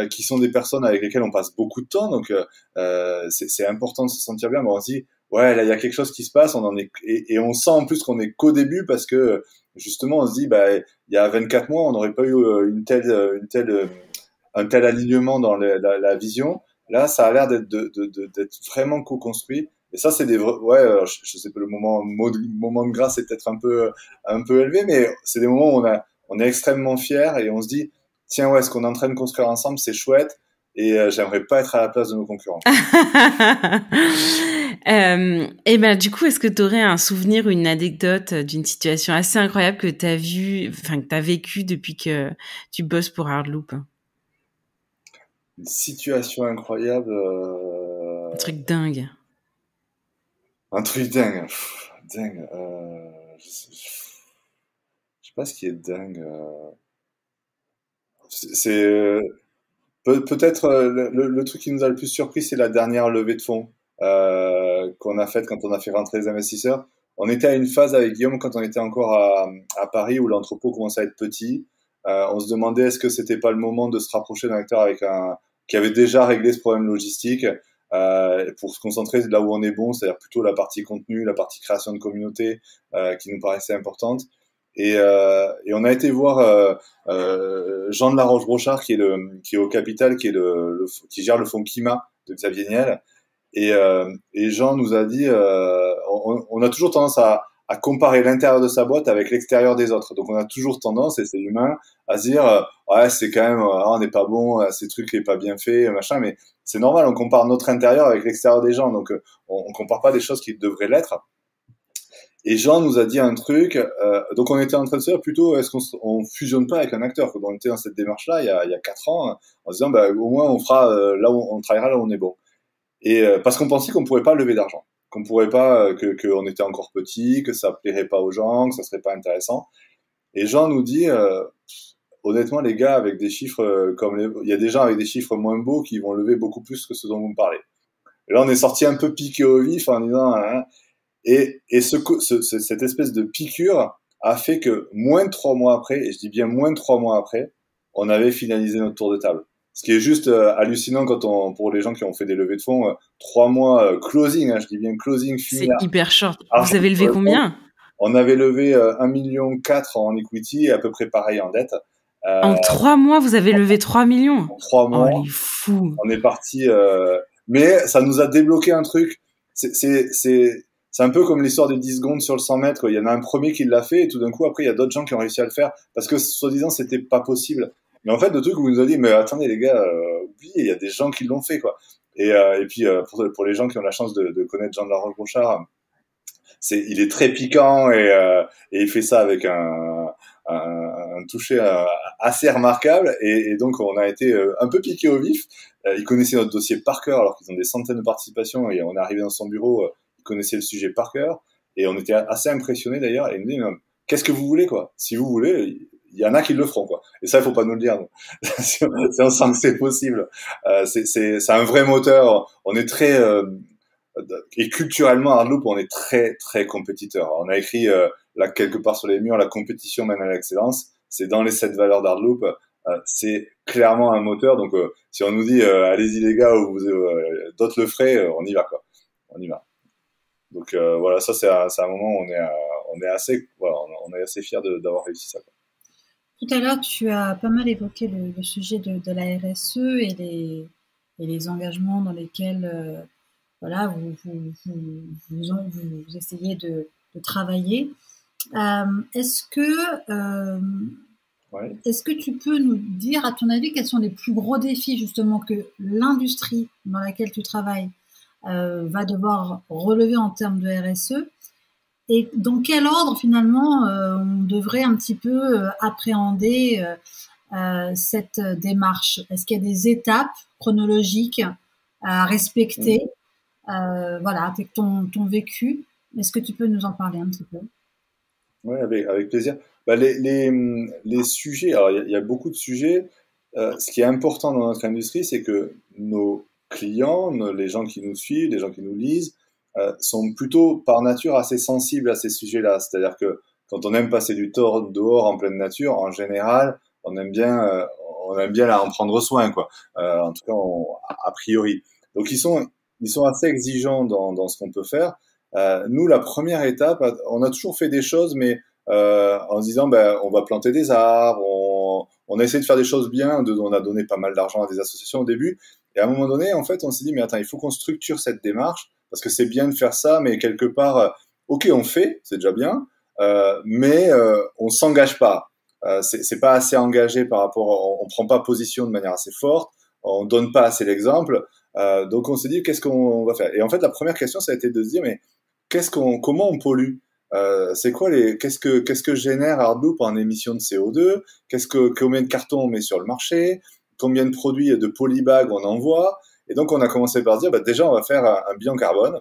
qui sont des personnes avec lesquelles on passe beaucoup de temps, donc c'est important de se sentir bien. Mais on se dit, ouais, là il y a quelque chose qui se passe, et on sent en plus qu'on est qu'au début parce que justement on se dit, bah il y a 24 mois on n'aurait pas eu un tel alignement dans la vision. Là, ça a l'air d'être vraiment co-construit. Et ça, c'est je sais pas, le moment de grâce est peut-être un peu élevé, mais c'est des moments où on est extrêmement fiers et on se dit, tiens, ouais, ce qu'on est en train de construire ensemble, c'est chouette, et j'aimerais pas être à la place de nos concurrents. Et ben, du coup, est-ce que tu aurais un souvenir ou une anecdote d'une situation assez incroyable que tu as que tu as vécu depuis que tu bosses pour Hardloop? Une situation incroyable. Un truc dingue. Un truc dingue. Dingue. Je sais pas ce qui est dingue. C'est peut-être le truc qui nous a le plus surpris, c'est la dernière levée de fonds qu'on a faite quand on a fait rentrer les investisseurs. On était à une phase avec Guillaume quand on était encore à Paris où l'entrepôt commençait à être petit. On se demandait est-ce que c'était pas le moment de se rapprocher d'un acteur qui avait déjà réglé ce problème logistique. pour se concentrer là où on est bon, c'est-à-dire plutôt la partie contenu, la partie création de communauté, qui nous paraissait importante. Et on a été voir Jean de la Roche-Brochard, qui est au Capital, qui gère le fonds Kima de Xavier Niel. Et Jean nous a dit, on a toujours tendance à comparer l'intérieur de sa boîte avec l'extérieur des autres. Donc on a toujours tendance, et c'est humain, à se dire ouais, c'est quand même on n'est pas bon, ces trucs n'est pas bien fait, machin, mais c'est normal, on compare notre intérieur avec l'extérieur des gens, donc on compare pas des choses qui devraient l'être. Et Jean nous a dit un truc, donc on était en train de se dire plutôt est-ce qu'on fusionne pas avec un acteur, quand on était dans cette démarche-là il y a 4 ans, en se disant bah au moins on fera là où on travaillera là où on est bon. Et parce qu'on pensait qu'on pourrait pas lever d'argent, qu'on pourrait pas, que on était encore petit, que ça plairait pas aux gens, que ça serait pas intéressant. Et Jean nous dit, honnêtement les gars, avec des chiffres il y a des gens avec des chiffres moins beaux qui vont lever beaucoup plus que ce dont vous me parlez. Et là on est sorti un peu piqué au vif en disant, hein, et cette espèce de piqûre a fait que moins de 3 mois après, et je dis bien moins de 3 mois après, on avait finalisé notre tour de table. Ce qui est juste hallucinant pour les gens qui ont fait des levées de fonds, 3 mois closing, hein, je dis bien closing fini. C'est hyper short. Vous avez levé combien? On avait levé 1,4 million en equity et à peu près pareil en dette. En 3 mois, vous avez levé 3 millions? En 3 mois. Oh, les fous. On est parti, mais ça nous a débloqué un truc. C'est un peu comme l'histoire des 10 secondes sur le 100 mètres. Il y en a un premier qui l'a fait et tout d'un coup, après, il y a d'autres gens qui ont réussi à le faire parce que, soi-disant, c'était pas possible. Mais en fait, le truc où vous nous a dit, mais attendez, les gars, oubliez, il y a des gens qui l'ont fait, quoi. Et puis, pour les gens qui ont la chance de connaître Jean de la Roche-Brochard, il est très piquant et il fait ça avec un toucher assez remarquable. Et donc, on a été un peu piqué au vif. Ils connaissaient notre dossier par cœur alors qu'ils ont des centaines de participations et on est arrivé dans son bureau, ils connaissaient le sujet par cœur et on était assez impressionnés d'ailleurs. Et ils nous disaient, qu'est-ce que vous voulez, quoi? Si vous voulez, il y en a qui le feront, quoi. Et ça, il faut pas nous le dire. Si on sent que c'est possible. C'est un vrai moteur. On est très et culturellement, Hardloop, on est très très compétiteur. On a écrit là quelque part sur les murs, la compétition mène à l'excellence. C'est dans les 7 valeurs d'Hardloop. C'est clairement un moteur. Donc, si on nous dit allez-y les gars, ou d'autres le feraient, on y va, quoi. On y va. Donc voilà, ça c'est un moment où on est assez fiers d'avoir réussi ça, quoi. Tout à l'heure, tu as pas mal évoqué le sujet de la RSE et les engagements dans lesquels voilà, vous essayez de travailler. Est-ce que tu peux nous dire, à ton avis, quels sont les plus gros défis justement que l'industrie dans laquelle tu travailles va devoir relever en termes de RSE? Et dans quel ordre, finalement, on devrait un petit peu appréhender cette démarche? Est-ce qu'il y a des étapes chronologiques à respecter? Voilà, avec ton vécu, est-ce que tu peux nous en parler un petit peu? Oui, avec plaisir. Bah, les sujets, alors il y a beaucoup de sujets. Ce qui est important dans notre industrie, c'est que nos clients, les gens qui nous suivent, les gens qui nous lisent, sont plutôt par nature assez sensibles à ces sujets-là. C'est-à-dire que quand on aime passer du temps dehors en pleine nature, en général, on aime bien en prendre soin, quoi. En tout cas, a priori. Donc ils sont assez exigeants dans ce qu'on peut faire. Nous, la première étape, on a toujours fait des choses, mais en se disant, ben, on va planter des arbres, on a essayé de faire des choses bien, on a donné pas mal d'argent à des associations au début, et à un moment donné, en fait, on s'est dit, mais attends, il faut qu'on structure cette démarche, parce que c'est bien de faire ça, mais quelque part, ok, on fait, c'est déjà bien, mais on s'engage pas. C'est pas assez engagé par rapport, on prend pas position de manière assez forte, on donne pas assez l'exemple, donc on s'est dit, qu'est-ce qu'on va faire? Et en fait, la première question, ça a été de se dire, mais comment on pollue? C'est quoi qu'est-ce que génère Hardloop en émissions de CO2? Combien de cartons on met sur le marché? Combien de produits de polybags on envoie? Et donc on a commencé par se dire, bah, déjà on va faire un bilan carbone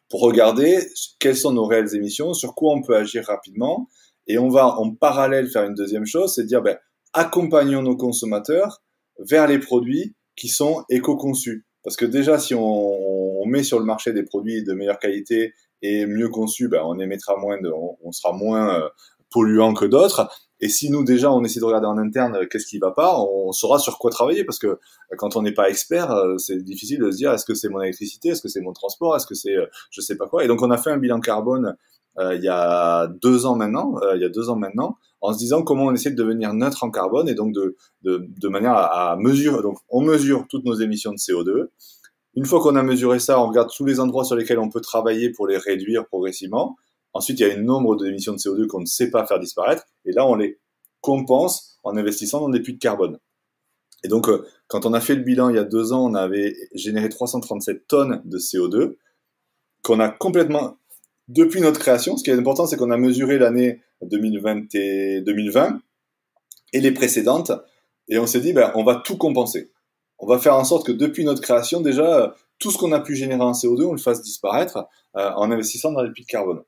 pour regarder quelles sont nos réelles émissions, sur quoi on peut agir rapidement, et on va en parallèle faire une deuxième chose, c'est de dire, bah, accompagnons nos consommateurs vers les produits qui sont éco-conçus. Parce que déjà, si on met sur le marché des produits de meilleure qualité et mieux conçus, ben on émettra on sera moins polluant que d'autres. Et si nous déjà on essaie de regarder en interne qu'est-ce qui va pas, on saura sur quoi travailler, parce que quand on n'est pas expert, c'est difficile de se dire est-ce que c'est mon électricité, est-ce que c'est mon transport, est-ce que c'est je sais pas quoi. Et donc on a fait un bilan carbone il y a 2 ans maintenant, en se disant comment on essaie de devenir neutre en carbone, et donc de manière à mesurer. Donc on mesure toutes nos émissions de CO2. Une fois qu'on a mesuré ça, on regarde tous les endroits sur lesquels on peut travailler pour les réduire progressivement. Ensuite, il y a un nombre d'émissions de CO2 qu'on ne sait pas faire disparaître, et là, on les compense en investissant dans des puits de carbone. Et donc, quand on a fait le bilan il y a 2 ans, on avait généré 337 tonnes de CO2 qu'on a complètement, depuis notre création. Ce qui est important, c'est qu'on a mesuré l'année 2020 et les précédentes, et on s'est dit, on va tout compenser. On va faire en sorte que depuis notre création, déjà, tout ce qu'on a pu générer en CO2, on le fasse disparaître en investissant dans les puits de carbone.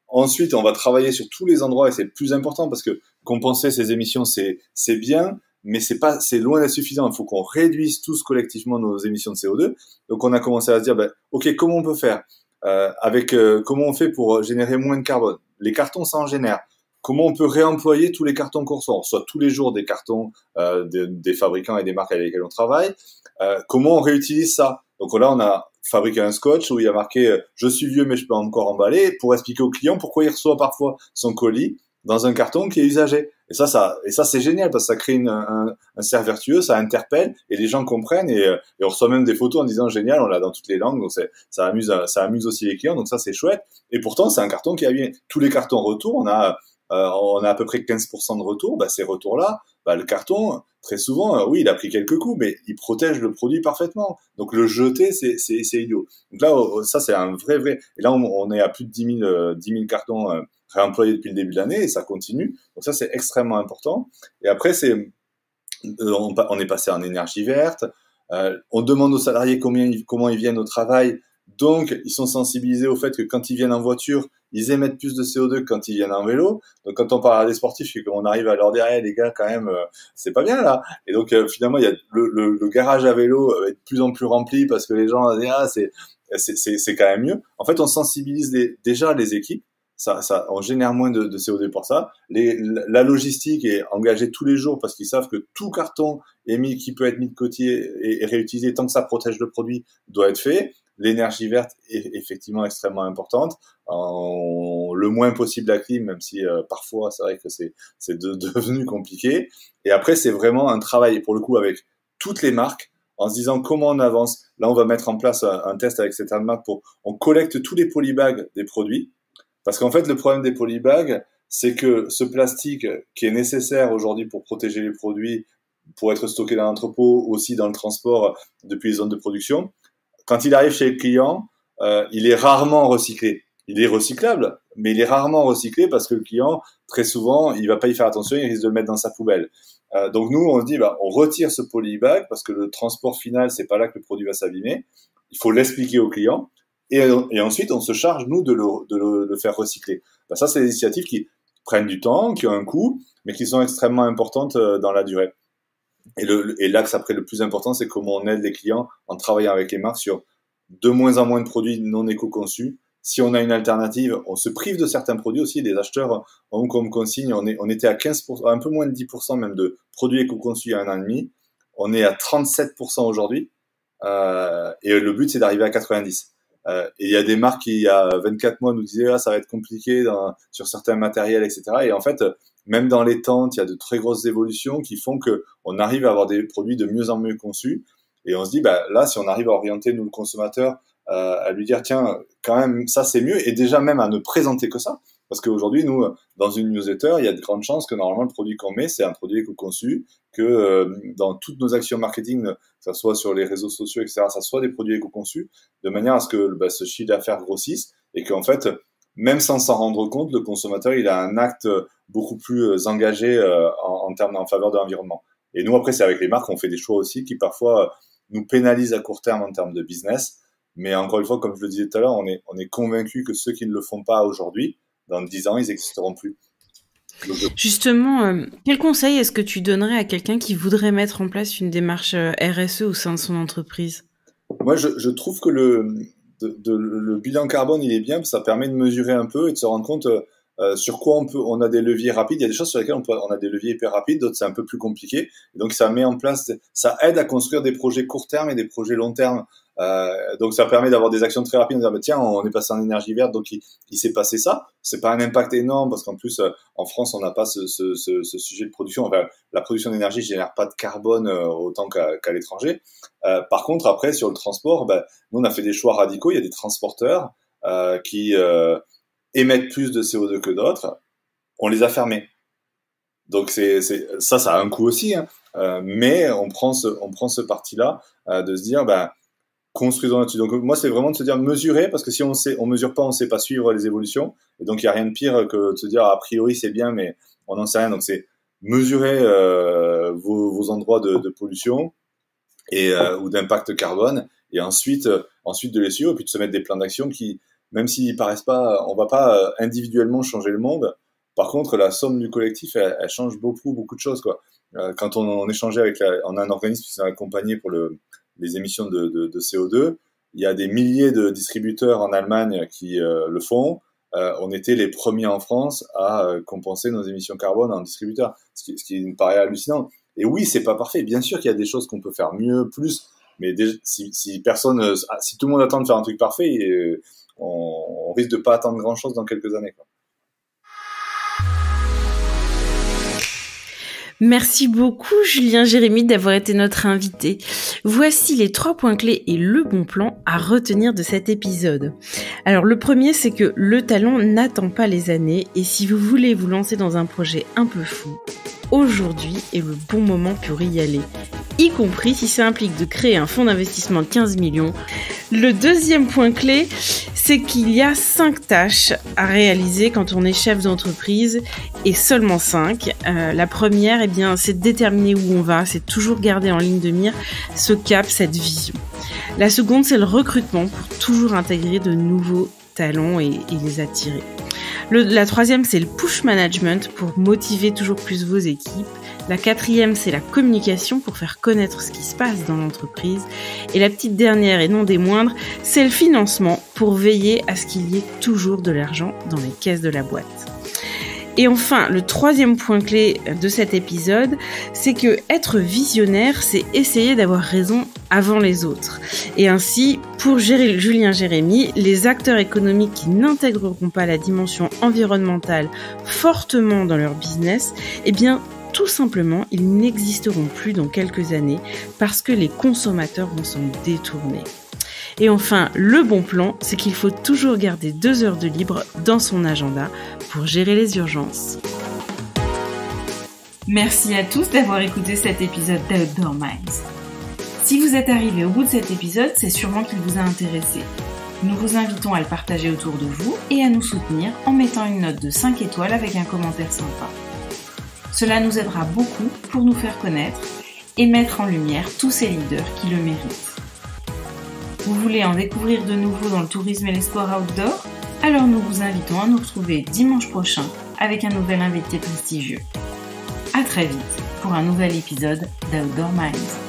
Ensuite, on va travailler sur tous les endroits, et c'est le plus important, parce que compenser ces émissions, c'est bien, mais c'est loin d'être suffisant. Il faut qu'on réduise tous collectivement nos émissions de CO2. Donc, on a commencé à se dire, ok, comment on peut faire comment on fait pour générer moins de carbone? Les cartons, ça en génère. Comment on peut réemployer tous les cartons qu'on reçoit? On reçoit tous les jours des cartons des fabricants et des marques avec lesquelles on travaille. Comment on réutilise ça? Donc là, on a fabriqué un scotch où il y a marqué « Je suis vieux, mais je peux encore emballer » pour expliquer au client pourquoi il reçoit parfois son colis dans un carton qui est usagé. Et ça c'est génial, parce que ça crée un cercle vertueux, ça interpelle, et les gens comprennent, et on reçoit même des photos en disant génial, on l'a dans toutes les langues, donc ça amuse aussi les clients, donc ça c'est chouette. Et pourtant, c'est un carton qui a bien tous les cartons retour, on a à peu près 15% de retour. Ces retours-là, le carton, très souvent, oui, il a pris quelques coups, mais il protège le produit parfaitement. Donc le jeter, c'est idiot. Donc là, ça c'est un vrai. Et là, on est à plus de 10 000 cartons réemployés depuis le début de l'année, et ça continue. Donc ça, c'est extrêmement important. Et après, on est passé en énergie verte. On demande aux salariés comment ils viennent au travail. Donc, ils sont sensibilisés au fait que quand ils viennent en voiture, ils émettent plus de CO2 que quand ils viennent en vélo. Donc, quand on parle à des sportifs et qu'on arrive à leur dire, les gars, quand même, c'est pas bien, là. Et donc, finalement, il y a le garage à vélo est de plus en plus rempli, parce que les gens disent, c'est quand même mieux. En fait, on sensibilise déjà les équipes. On génère moins de CO2 pour ça. La logistique est engagée tous les jours, parce qu'ils savent que tout carton qui peut être mis de côté et réutilisé, tant que ça protège le produit, doit être fait. L'énergie verte est effectivement extrêmement importante, le moins possible la clim, même si parfois c'est vrai que c'est devenu compliqué. Et après, c'est vraiment un travail, pour le coup, avec toutes les marques, en se disant comment on avance. Là, on va mettre en place un test avec certaines marques on collecte tous les polybags des produits, parce qu'en fait, le problème des polybags, c'est que ce plastique qui est nécessaire aujourd'hui pour protéger les produits, pour être stocké dans l'entrepôt, aussi dans le transport depuis les zones de production, quand il arrive chez le client, il est rarement recyclé. Il est recyclable, mais il est rarement recyclé, parce que le client, très souvent, il va pas y faire attention, il risque de le mettre dans sa poubelle. Donc nous, on se dit, on retire ce polybag, parce que le transport final, c'est pas là que le produit va s'abîmer. Il faut l'expliquer au client, et ensuite, on se charge, nous, de le faire recycler. Ça, c'est des initiatives qui prennent du temps, qui ont un coût, mais qui sont extrêmement importantes dans la durée. Et l'axe après le plus important, c'est comment on aide les clients en travaillant avec les marques sur de moins en moins de produits non éco-conçus. Si on a une alternative, on se prive de certains produits aussi. Les acheteurs ont comme consigne, on était à 15%, un peu moins de 10% même de produits éco-conçus il y a 1 an et demi. On est à 37% aujourd'hui. Et le but, c'est d'arriver à 90%. Et il y a des marques qui, il y a 24 mois, nous disaient ça va être compliqué sur certains matériels, etc. Et en fait, même dans les tentes, il y a de très grosses évolutions qui font que on arrive à avoir des produits de mieux en mieux conçus. Et on se dit, là, si on arrive à orienter, nous, le consommateur, à lui dire, tiens, quand même, ça, c'est mieux. Et déjà, même à ne présenter que ça. Parce qu'aujourd'hui, nous, dans une newsletter, il y a de grandes chances que normalement, le produit qu'on met, c'est un produit éco-conçu, que dans toutes nos actions marketing, que ça soit sur les réseaux sociaux, etc., ça soit des produits éco-conçus, de manière à ce que ce chiffre d'affaires grossisse, et qu'en fait, même sans s'en rendre compte, le consommateur, il a un acte beaucoup plus engagé en faveur de l'environnement. Et nous, après, c'est avec les marques, on fait des choix aussi qui parfois nous pénalisent à court terme en termes de business. Mais encore une fois, comme je le disais tout à l'heure, on est convaincu que ceux qui ne le font pas aujourd'hui, dans 10 ans, ils n'existeront plus. Justement, quel conseil est-ce que tu donnerais à quelqu'un qui voudrait mettre en place une démarche RSE au sein de son entreprise? Moi, je trouve que le bilan carbone, il est bien, parce que ça permet de mesurer un peu et de se rendre compte sur quoi on a des leviers rapides. Il y a des choses sur lesquelles on a des leviers hyper rapides, d'autres c'est un peu plus compliqué. Et donc ça met en place, ça aide à construire des projets court terme et des projets long terme. Donc ça permet d'avoir des actions très rapides, de dire bah, tiens, on est passé en énergie verte, donc il s'est passé ça. C'est pas un impact énorme parce qu'en plus en France on n'a pas ce sujet de production. Enfin, la production d'énergie génère pas de carbone autant qu'à l'étranger. Par contre après sur le transport, bah, nous on a fait des choix radicaux. Il y a des transporteurs qui émettent plus de CO2 que d'autres. On les a fermés. Donc ça a un coût aussi, hein. Mais on prend ce parti-là de se dire ben construisons là-dessus. Donc moi c'est vraiment de se dire mesurer, parce que si on mesure pas, on sait pas suivre les évolutions, et donc il y a rien de pire que de se dire a priori c'est bien mais on n'en sait rien. Donc c'est mesurer vos endroits de pollution et ou d'impact carbone, et ensuite de les suivre, et puis de se mettre des plans d'action qui, même s'ils paraissent pas, on va pas individuellement changer le monde. Par contre, la somme du collectif, elle change beaucoup de choses, quoi. Quand on échangeait on a un organisme qui s'est accompagné pour les émissions de CO2. Il y a des milliers de distributeurs en Allemagne qui le font. On était les premiers en France à compenser nos émissions carbone en distributeur, ce qui me paraît hallucinant. Et oui, c'est pas parfait. Bien sûr qu'il y a des choses qu'on peut faire mieux, plus. Mais si tout le monde attend de faire un truc parfait, on risque de pas attendre grand chose dans quelques années, quoi. Merci beaucoup Julien Jérémy d'avoir été notre invité. Voici les 3 points clés et le bon plan à retenir de cet épisode. Alors le premier, c'est que le talent n'attend pas les années, et si vous voulez vous lancer dans un projet un peu fou, aujourd'hui est le bon moment pour y aller, y compris si ça implique de créer un fonds d'investissement de 15 millions. Le deuxième point clé, c'est qu'il y a 5 tâches à réaliser quand on est chef d'entreprise, et seulement 5. La première, eh bien, c'est de déterminer où on va, c'est toujours garder en ligne de mire ce cap, cette vision. La seconde, c'est le recrutement pour toujours intégrer de nouveaux talents et les attirer. La troisième, c'est le push management pour motiver toujours plus vos équipes. La quatrième, c'est la communication pour faire connaître ce qui se passe dans l'entreprise. Et la petite dernière, et non des moindres, c'est le financement pour veiller à ce qu'il y ait toujours de l'argent dans les caisses de la boîte. Et enfin, le troisième point clé de cet épisode, c'est que être visionnaire, c'est essayer d'avoir raison avant les autres. Et ainsi, pour Julien Jérémy, les acteurs économiques qui n'intégreront pas la dimension environnementale fortement dans leur business, eh bien, tout simplement, ils n'existeront plus dans quelques années parce que les consommateurs vont s'en détourner. Et enfin, le bon plan, c'est qu'il faut toujours garder 2 heures de libre dans son agenda pour gérer les urgences. Merci à tous d'avoir écouté cet épisode d'Outdoor Minds. Si vous êtes arrivé au bout de cet épisode, c'est sûrement qu'il vous a intéressé. Nous vous invitons à le partager autour de vous et à nous soutenir en mettant une note de 5 étoiles avec un commentaire sympa. Cela nous aidera beaucoup pour nous faire connaître et mettre en lumière tous ces leaders qui le méritent. Vous voulez en découvrir de nouveaux dans le tourisme et les sports outdoor? Alors nous vous invitons à nous retrouver dimanche prochain avec un nouvel invité prestigieux. À très vite pour un nouvel épisode d'Outdoor Minds.